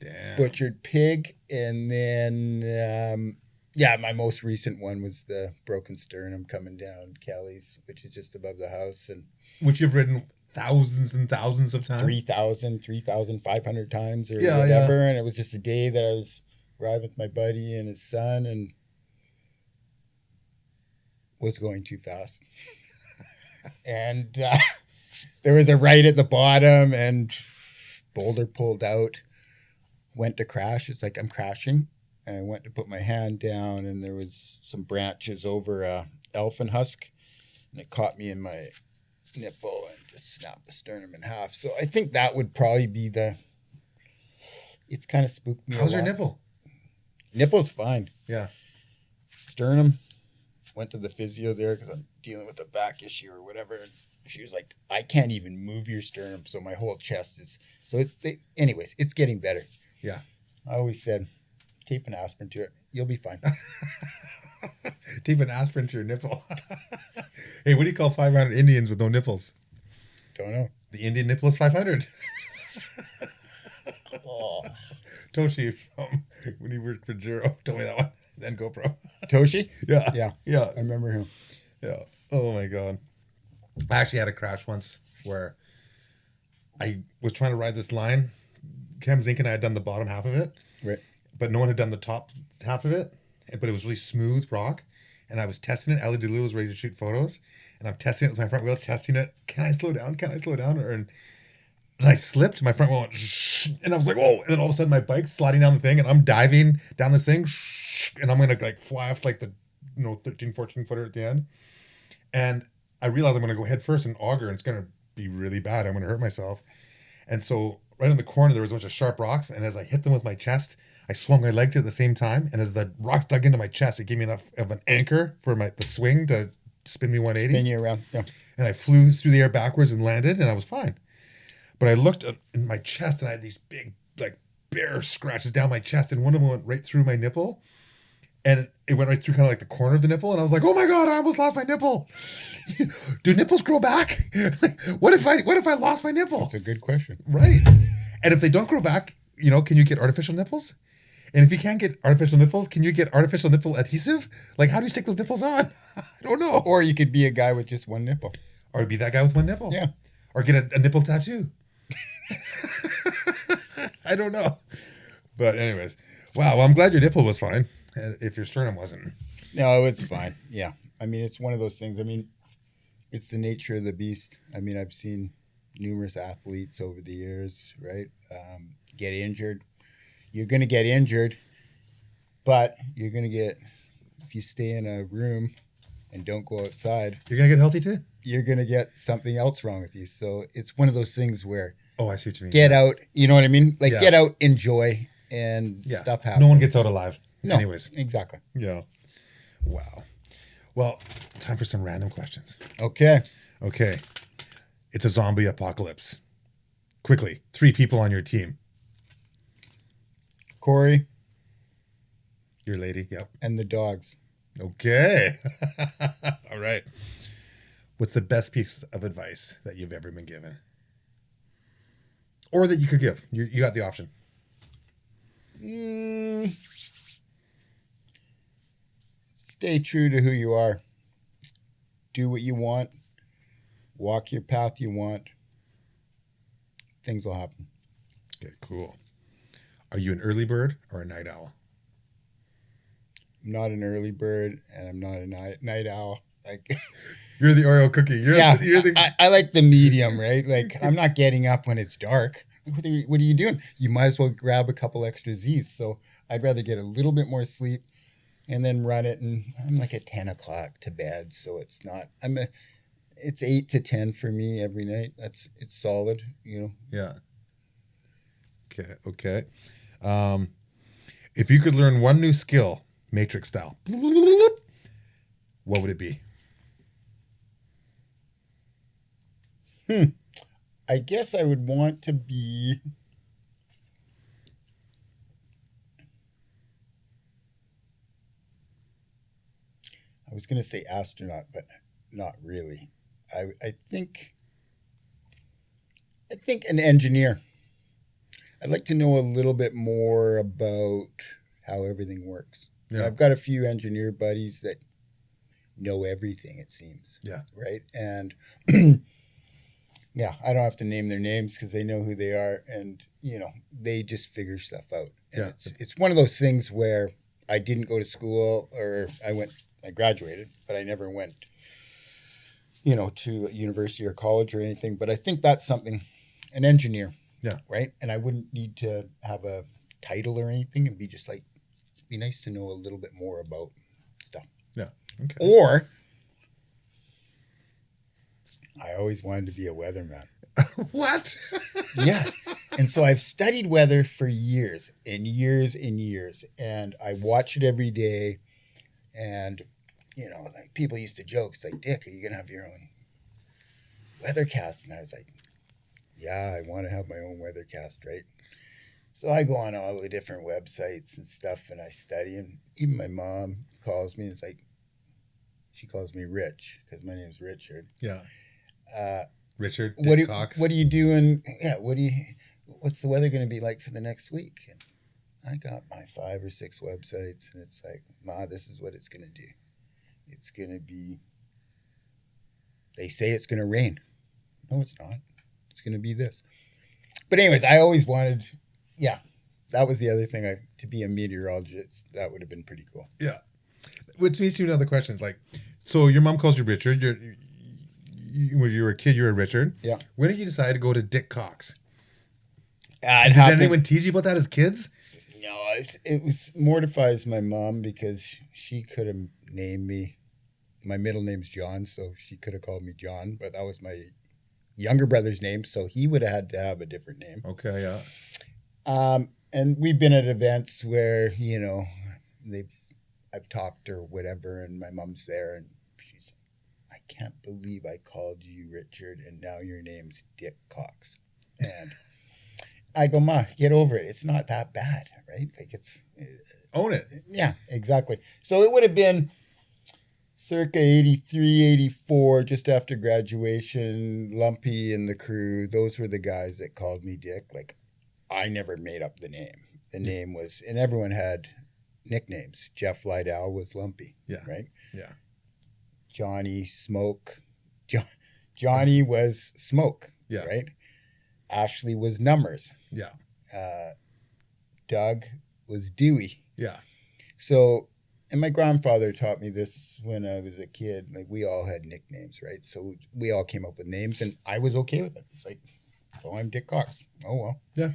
Damn. Butchered pig. And then, my most recent one was the broken sternum coming down Kelly's, which is just above the house. And which you've ridden thousands and thousands of times? 3,500 times or whatever. Yeah. And it was just a day that I was riding with my buddy and his son and was going too fast. And there was a right at the bottom and boulder pulled out, went to crash. It's like I'm crashing. And I went to put my hand down and there was some branches over a elephant husk and it caught me in my nipple and just snapped the sternum in half. So I think that would probably be it's kind of spooked me. How's your nipple? Nipple's fine. Yeah. Sternum, went to the physio there because I'm dealing with a back issue or whatever. And she was like, I can't even move your sternum. So my whole chest is, anyways, it's getting better. Yeah. I always said, tape an aspirin to it. You'll be fine. Tape an aspirin to your nipple. Hey, what do you call 500 Indians with no nipples? Don't know. The Indian nipple is 500. Oh. Toshi from when he worked for Juro told me that one. Then GoPro. Toshi? Yeah. Yeah. Yeah. I remember him. Yeah. Oh my God. I actually had a crash once where I was trying to ride this line. Cam Zink and I had done the bottom half of it. Right. But no one had done the top half of it. But it was really smooth rock. And I was testing it. Ali DeLu was ready to shoot photos. And I'm testing it with my front wheel, testing it. Can I slow down? Can I slow down? And I slipped. My front wheel went, shh, and I was like, whoa. And then all of a sudden my bike's sliding down the thing and I'm diving down this thing. And I'm going to fly off the 13, 14 footer at the end. And I realized I'm going to go head first and auger and it's going to be really bad. I'm going to hurt myself. And so right in the corner, there was a bunch of sharp rocks. And as I hit them with my chest, I swung my legs at the same time. And as the rocks dug into my chest, it gave me enough of an anchor for the swing to spin me 180. Spin you around, yeah. And I flew through the air backwards and landed, and I was fine. But I looked in my chest, and I had these big, bear scratches down my chest, and one of them went right through my nipple. and it went right through kind of like the corner of the nipple, and I was like, oh my God, I almost lost my nipple. Do nipples grow back? What if I lost my nipple? That's a good question. Right. And if they don't grow back, can you get artificial nipples? And if you can't get artificial nipples, can you get artificial nipple adhesive? Like, how do you stick those nipples on? I don't know. Or you could be a guy with just one nipple. Or be that guy with one nipple. Yeah. Or get a nipple tattoo. I don't know. But anyways, wow. Well, I'm glad your nipple was fine. If your sternum wasn't. No, it's fine. Yeah. I mean, it's one of those things. I mean, it's the nature of the beast. I mean, I've seen numerous athletes over the years, right, get injured. You're going to get injured, but you're going to get, if you stay in a room and don't go outside, you're going to get healthy too? You're going to get something else wrong with you. So it's one of those things where, oh, I see what you mean. Get out, you know what I mean? Like, get out, enjoy, and stuff happens. No one gets out alive. No, anyways. Exactly. Yeah. Wow. Well, time for some random questions. Okay. It's a zombie apocalypse. Quickly, 3 people on your team. Corey. Your lady, yep. And the dogs. Okay. All right. What's the best piece of advice that you've ever been given? Or that you could give? You got the option. Stay true to who you are. Do what you want. Walk your path you want. Things will happen. Okay, cool. Are you an early bird or a night owl? I'm not an early bird, and I'm not a night owl. Like, you're the Oreo cookie. I like the medium, right? Like, I'm not getting up when it's dark. What are you doing? You might as well grab a couple extra Z's. So I'd rather get a little bit more sleep and then run it. And I'm like at 10 o'clock to bed, so it's not. It's 8 to 10 for me every night. It's solid, Yeah. Okay. If you could learn one new skill, Matrix style, what would it be? I guess I would want to be. I was going to say astronaut, but not really. I think an engineer. I'd like to know a little bit more about how everything works. Yeah. I've got a few engineer buddies that know everything, it seems. Yeah. Right? And yeah, I don't have to name their names because they know who they are, and they just figure stuff out. And it's one of those things where I didn't go to school, or I graduated, but I never went to a university or college or anything. But I think that's something, an engineer. Yeah. Right. And I wouldn't need to have a title or anything. It'd be just like, be nice to know a little bit more about stuff. Yeah. Okay. Or I always wanted to be a weatherman. What? Yes. And so I've studied weather for years and years and years. And I watch it every day. And, like people used to joke, it's like, Dick, are you going to have your own weathercast? And I was like, yeah, I want to have my own weathercast, right? So I go on all the different websites and stuff, and I study. And even my mom calls me, and it's like, she calls me Rich, because my name's Richard. Yeah. Richard, Dik Cox. What are you doing? Yeah, what's the weather going to be like for the next week? And I got my 5 or 6 websites, and it's like, Ma, this is what it's going to do. It's going to be, they say it's going to rain. No, it's not. It's going to be this. But anyways, I always wanted, that was the other thing, to be a meteorologist. That would have been pretty cool. Yeah. Which leads to another question. Like, so your mom calls you Richard. When you were a kid, you were Richard. Yeah. When did you decide to go to Dik Cox? Did anyone tease you about that as kids? No, it was mortifies my mom because she could have named me. My middle name's John, so she could have called me John, but that was my younger brother's name, so he would have had to have a different name. Okay, yeah. And we've been at events where, I've talked or whatever, and my mom's there, and she's like, I can't believe I called you Richard, and now your name's Dik Cox. And I go, Ma, get over it. It's not that bad, right? Like Own it. yeah, exactly. So it would have been circa 83, 84, just after graduation. Lumpy and the crew, those were the guys that called me Dik. Like, I never made up the name. The name was, and everyone had nicknames. Jeff Lydell was Lumpy, right? Yeah. Johnny Smoke. Johnny was Smoke, right? Ashley was Numbers. Yeah. Doug was Dewey. Yeah. So, and my grandfather taught me this when I was a kid. Like, we all had nicknames, right? So we all came up with names, and I was okay with it. It's like, oh, I'm Dik Cox. Oh, well. Yeah.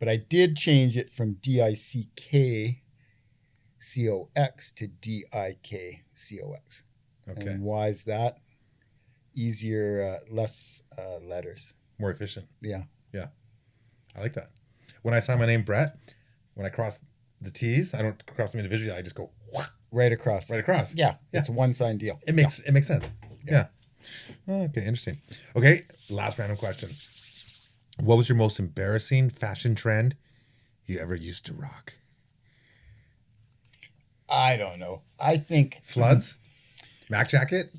But I did change it from DICKCOX to DIKCOX. Okay. And why is that? Easier, less letters. More efficient. Yeah. Yeah. I like that. When I sign my name Brett, when I cross the T's, I don't cross them individually. I just go right across. Right across. Yeah. It's a one-sign deal. It makes sense. Yeah. Okay, interesting. Okay, last random question. What was your most embarrassing fashion trend you ever used to rock? I don't know. I think floods, Mac jacket.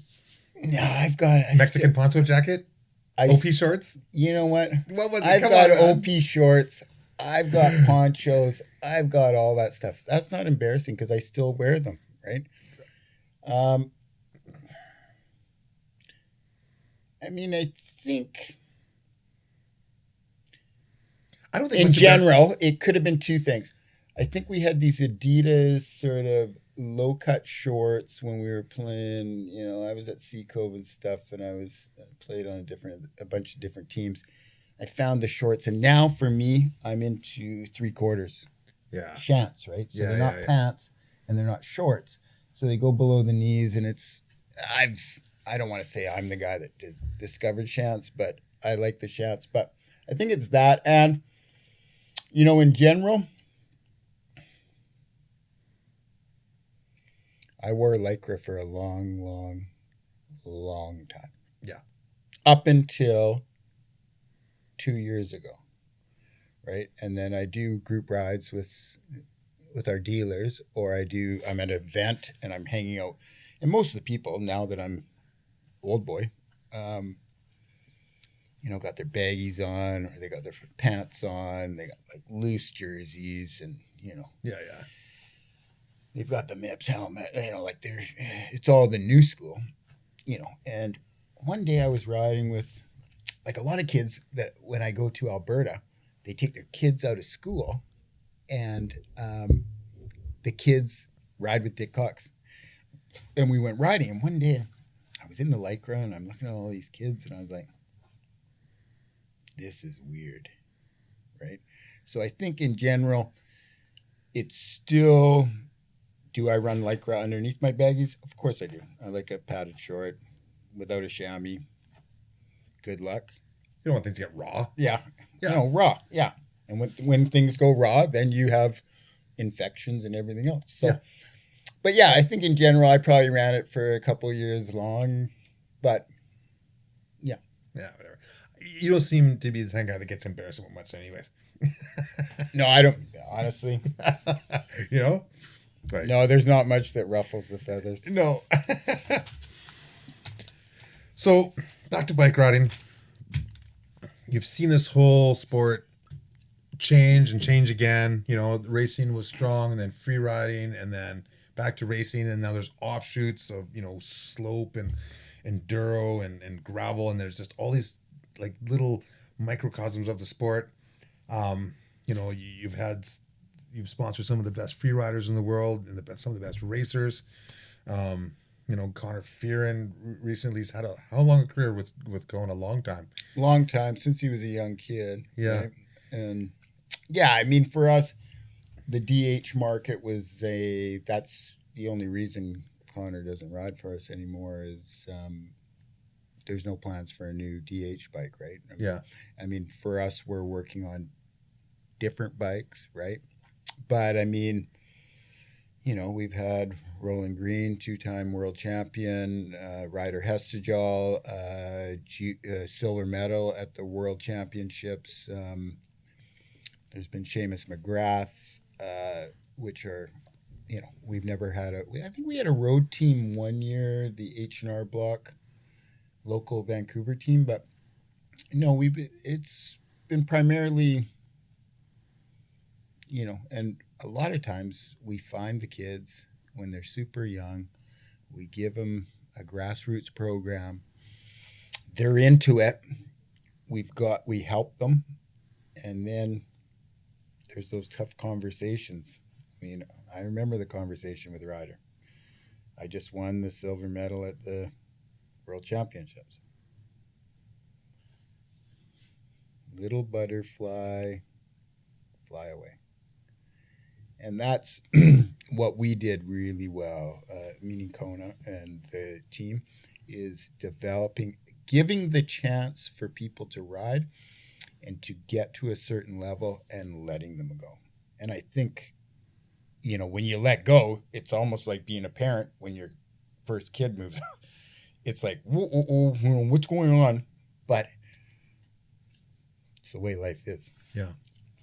No, I've got Mexican poncho jacket. OP shorts. You know what? What was it? I've got OP shorts. I've got ponchos. I've got all that stuff. That's not embarrassing because I still wear them, right? I mean, I think. I don't think in general, it could have been two things. I think we had these Adidas sort of low-cut shorts when we were playing. You know, I was at Sea Cove and stuff, and I played on a bunch of different teams. I found the shorts, and now for me, I'm into 3/4. Yeah. Shants, right? So they're not pants, and they're not shorts. So they go below the knees, and I don't want to say I'm the guy that discovered shants, but I like the shants. But I think it's that, and you know, in general, I wore Lycra for a long, long, long time. Yeah. Up until 2 years ago, right? And then I do group rides with our dealers, or I'm at an event and I'm hanging out. And most of the people, now that I'm old boy, you know, got their baggies on, or they got their pants on, they got like loose jerseys, and you know, they've got the MIPS helmet, you know, like it's all the new school, you know. And one day I was riding with like a lot of kids that when I go to Alberta, they take their kids out of school, and the kids ride with Dik Cox. And we went riding, and one day I was in the Lycra and I'm looking at all these kids, and I was like, this is weird, right? So I think in general, it's still, do I run Lycra underneath my baggies? Of course I do. I like a padded short without a chamois. Good luck. You don't want things to get raw. Yeah. No, raw. Yeah. And when things go raw, then you have infections and everything else. So, but yeah, I think in general, I probably ran it for a couple of years long, but yeah. Yeah, whatever. You don't seem to be the kind of guy that gets embarrassed about much anyways. No, I don't, honestly. You know? Right. No, there's not much that ruffles the feathers. No. So, back to bike riding. You've seen this whole sport change and change again. You know, racing was strong, and then free riding, and then back to racing, and now there's offshoots of, you know, slope and enduro and gravel, and there's just all these like little microcosms of the sport. You know, you've sponsored some of the best free riders in the world and some of the best racers. You know, Connor Fearon recently has had how long a career with Kona? Long time. Long time, since he was a young kid. Yeah. Right? And yeah, I mean, for us, the DH market was that's the only reason Connor doesn't ride for us anymore is there's no plans for a new DH bike, right? I mean, for us, we're working on different bikes, right? But I mean, you know, we've had Roland Green, 2-time world champion, Ryder Hestegel, silver medal at the World Championships. There's been Seamus McGrath, which are, we've never had I think we had a road team one year, the H&R Block local Vancouver team, but no, it's been primarily, and a lot of times we find the kids when they're super young, we give them a grassroots program, they're into it, we help them, and then there's those tough conversations. I mean, I remember the conversation with Ryder. I just won the silver medal at the World Championships. Little butterfly, fly away. And that's what we did really well, meaning Kona and the team, is giving the chance for people to ride and to get to a certain level and letting them go. And I think, when you let go, it's almost like being a parent when your first kid moves on. It's like, what's going on? But it's the way life is. Yeah.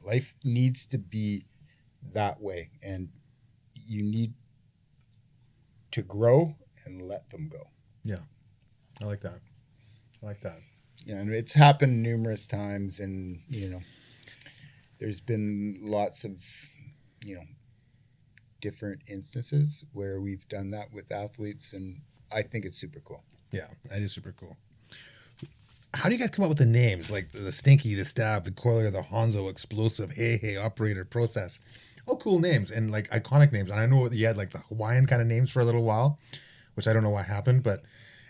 Life needs to be that way. And you need to grow and let them go. Yeah. I like that. Yeah, and it's happened numerous times, and there's been lots of different instances where we've done that with athletes, and I think it's super cool. Yeah, that is super cool. How do you guys come up with the names like the Stinky, the Stab, the Coiler, the Hanzo, Explosive, Hey, Operator, Process? All cool names and like iconic names. And I know you had like the Hawaiian kind of names for a little while, which I don't know what happened, but.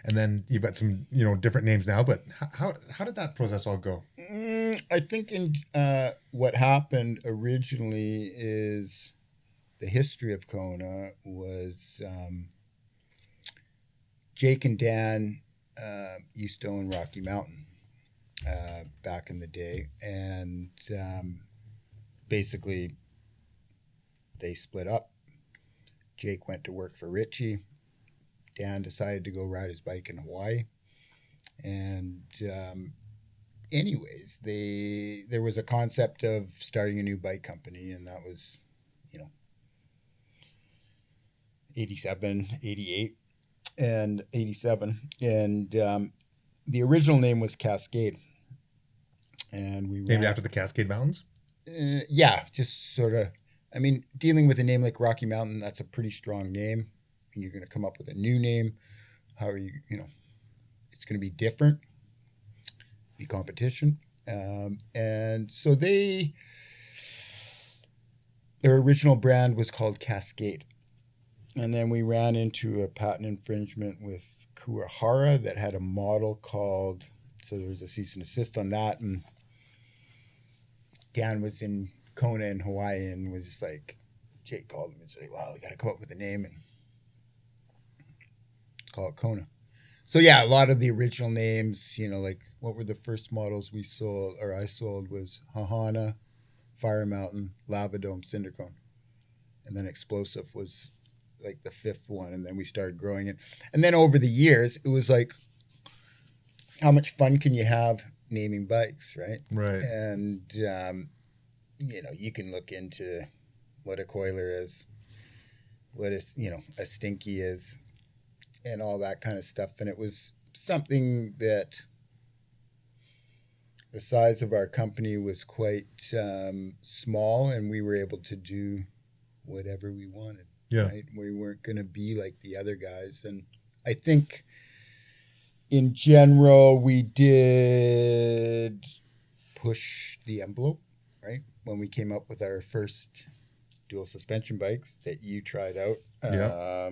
And then you've got some, different names now. But how did that process all go? I think what happened originally is the history of Kona was Jake and Dan used to own Rocky Mountain back in the day. And basically they split up. Jake went to work for Richie. Dan decided to go ride his bike in Hawaii. And anyways, there was a concept of starting a new bike company, and that was, 87, 88, and 87. And the original name was Cascade. And we named after the Cascade Mountains? Yeah, just sort of, dealing with a name like Rocky Mountain, that's a pretty strong name. You're going to come up with a new name. How are you, it's going to be different, be competition. And so their original brand was called Cascade. And then we ran into a patent infringement with Kuwahara that had a model called, so there was a cease and desist on that. And Dan was in Kona in Hawaii and was just like, Jake called him and said, wow, we got to come up with a name and call it Kona. So yeah, a lot of the original names, like what were the first models we sold or I sold was Hahana, Fire Mountain, Lava Dome, Cindercone. And then Explosive was like the fifth one. And then we started growing it. And then over the years, it was like, how much fun can you have naming bikes, right? Right. And, you can look into what a coiler is, what is, a Stinky is, and all that kind of stuff. And it was something that the size of our company was quite small, and we were able to do whatever we wanted. Yeah. Right? We weren't going to be like the other guys. And I think in general, we did push the envelope, right? When we came up with our first dual suspension bikes that you tried out. Yeah.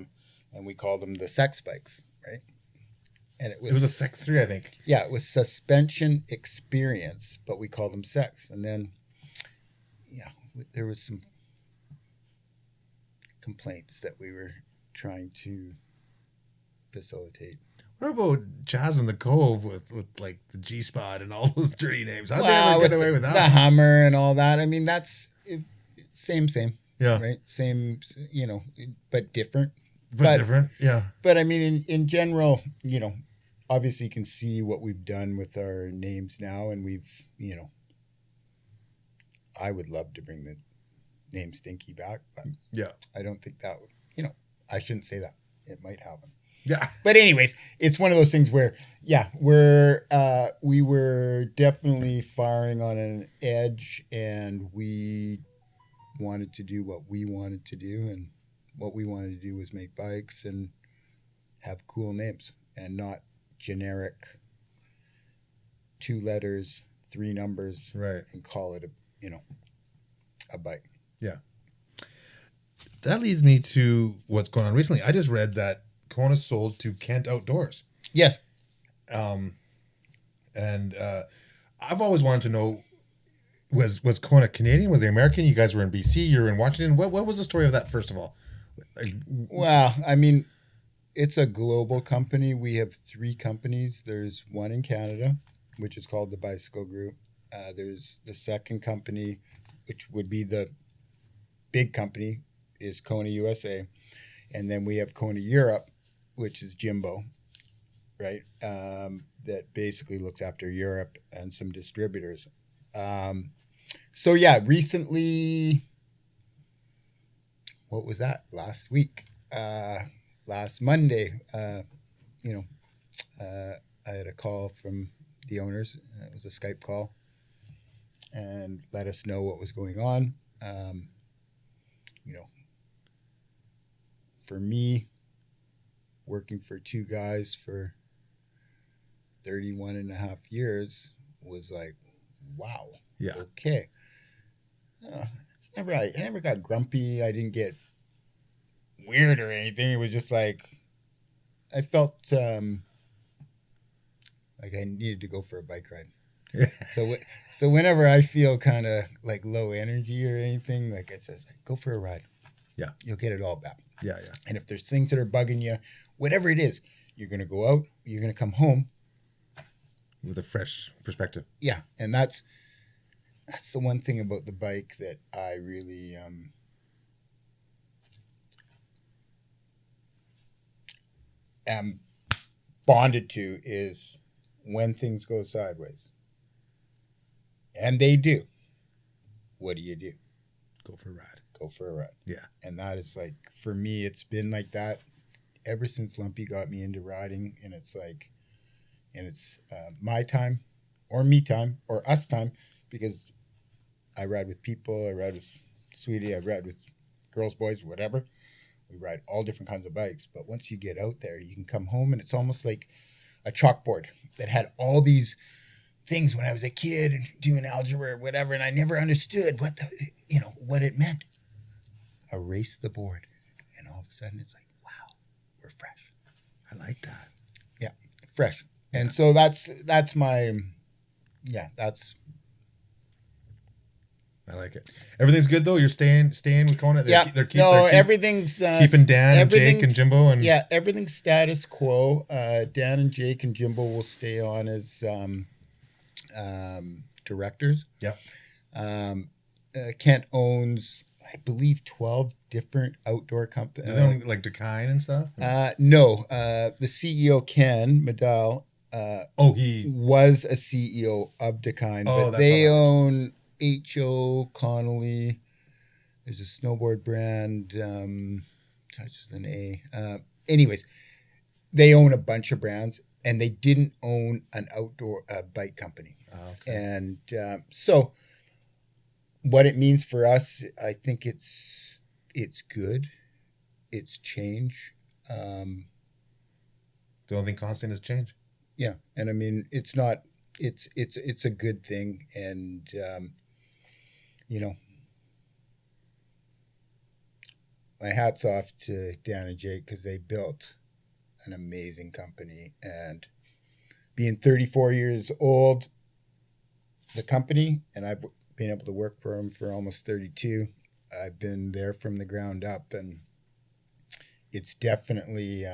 And we called them the sex bikes, right? And it was a Sex 3, I think. Yeah, it was suspension experience, but we called them sex. And then, there was some complaints that we were trying to facilitate. What about Jazz in the Cove with like the G-Spot and all those dirty names? How'd they ever get away with that? The Hummer and all that. That's same. Yeah. Right? Same, but different. But different, yeah. But in general, obviously you can see what we've done with our names now, and we've, I would love to bring the name Stinky back, but Yeah. I don't think that would, I shouldn't say that. It might happen. Yeah. But anyways, it's one of those things where, we were definitely firing on an edge, and we wanted to do what we wanted to do, and what we wanted to do was make bikes and have cool names and not generic 2 letters, 3 numbers, Right. and call it a bike. Yeah. That leads me to what's going on recently. I just read that Kona sold to Kent Outdoors. Yes. And I've always wanted to know, was Kona Canadian? Was they American? You guys were in BC. You were in Washington. What was the story of that, first of all? Well, I mean, it's a global company. We have 3 companies. There's one in Canada, which is called the Bicycle Group. There's the second company, which would be the big company, is Kona USA. And then we have Kona Europe, which is Jimbo, right? That basically looks after Europe and some distributors. So yeah, recently, what was that? Last week, last Monday, I had a call from the owners. It was a Skype call, and let us know what was going on. For me, working for 2 guys for 31 and a half years was like, wow. Yeah. Okay. I never got grumpy. I didn't get weird or anything. It was just like, I felt like I needed to go for a bike ride. So whenever I feel kind of like low energy or anything, like it says, go for a ride. Yeah. You'll get it all back. Yeah, yeah. And if there's things that are bugging you, whatever it is, you're going to go out, you're going to come home with a fresh perspective. Yeah, and that's the one thing about the bike that I really am bonded to, is when things go sideways. And they do. What do you do? Go for a ride. Go for a ride. Yeah. And that is like, for me, it's been like that ever since Lumpy got me into riding. And it's like, my time or me time or us time, because I ride with people, I ride with Sweetie, I ride with girls, boys, whatever. We ride all different kinds of bikes. But once you get out there, you can come home and it's almost like a chalkboard that had all these things when I was a kid and doing algebra or whatever, and I never understood what it meant. Erase the board, and all of a sudden it's like, wow, we're fresh. I like that. Yeah, fresh. Yeah. And so that's my, that's. I like it. Everything's good though. You're staying with Kona. Everything's keeping Dan and Jake and Jimbo and everything's status quo. Dan and Jake and Jimbo will stay on as directors. Yeah. Kent owns, I believe, 12 different outdoor companies. Like Dakine and stuff? No. The CEO, Ken Medal, he was a CEO of Dakine, but they own H.O. Connolly. There's a snowboard brand, starts with an A. Anyways, they own a bunch of brands, and they didn't own an outdoor bike company. Okay. And so what it means for us, I think it's good. It's change. The only thing constant is change. Yeah. And I mean, it's not, it's a good thing. And, my hat's off to Dan and Jake, because they built an amazing company. And being 34 years old, the company, and I've been able to work for them for almost 32. I've been there from the ground up, and it's definitely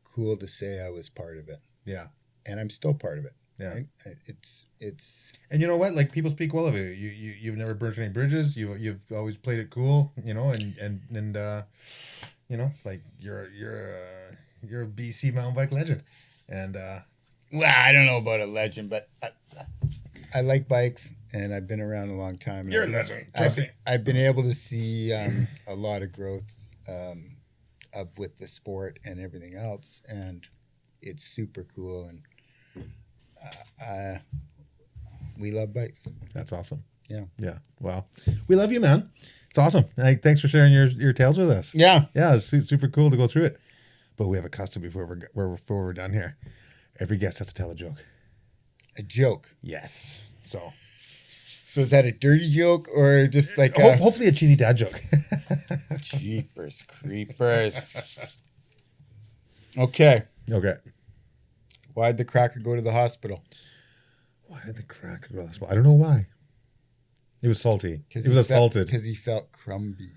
cool to say I was part of it. Yeah. And I'm still part of it. Yeah. Right? It's and you know what? Like, people speak well of you. You've never burnt any bridges. You've always played it cool, and like you're a BC mountain bike legend. And well, I don't know about a legend, but I like bikes, and I've been around a long time. You're a legend. Trust me. I've been able to see a lot of growth with the sport and everything else, and it's super cool. And we love bikes. That's awesome. Yeah. Yeah. Wow. We love you, man. It's awesome. Thanks for sharing your tales with us. Yeah. Yeah. It's super cool to go through it. But we have a custom before we're done here. Every guest has to tell a joke. A joke. Yes. So is that a dirty joke or just like hopefully a cheesy dad joke? Jeepers creepers. Okay. Okay. Why'd the cracker go to the hospital? Why did the cracker go to the hospital? I don't know why. It was salty. It was assaulted. Because he felt crumby.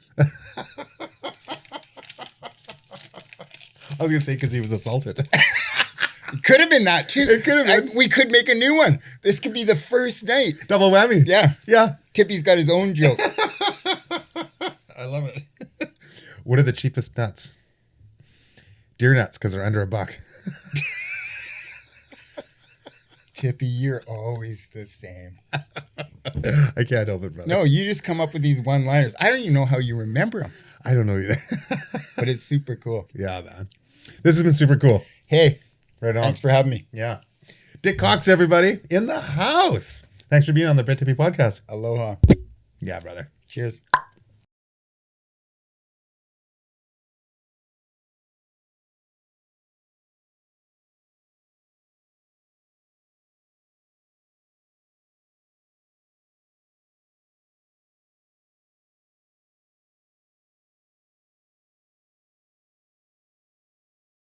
I was going to say because he was assaulted. It could have been that too. It could have been. We could make a new one. This could be the first night. Double whammy. Yeah. Yeah. Tippie's got his own joke. I love it. What are the cheapest nuts? Deer nuts because they're under $1. Tippie, you're always the same. I can't help it, brother. No, you just come up with these one-liners. I don't even know how you remember them. I don't know either. But it's super cool. Yeah, man. This has been super cool. Hey, right on. Thanks for having me. Yeah. Dik Cox, everybody, in the house. Thanks for being on the Tippie podcast. Aloha. Yeah, brother. Cheers.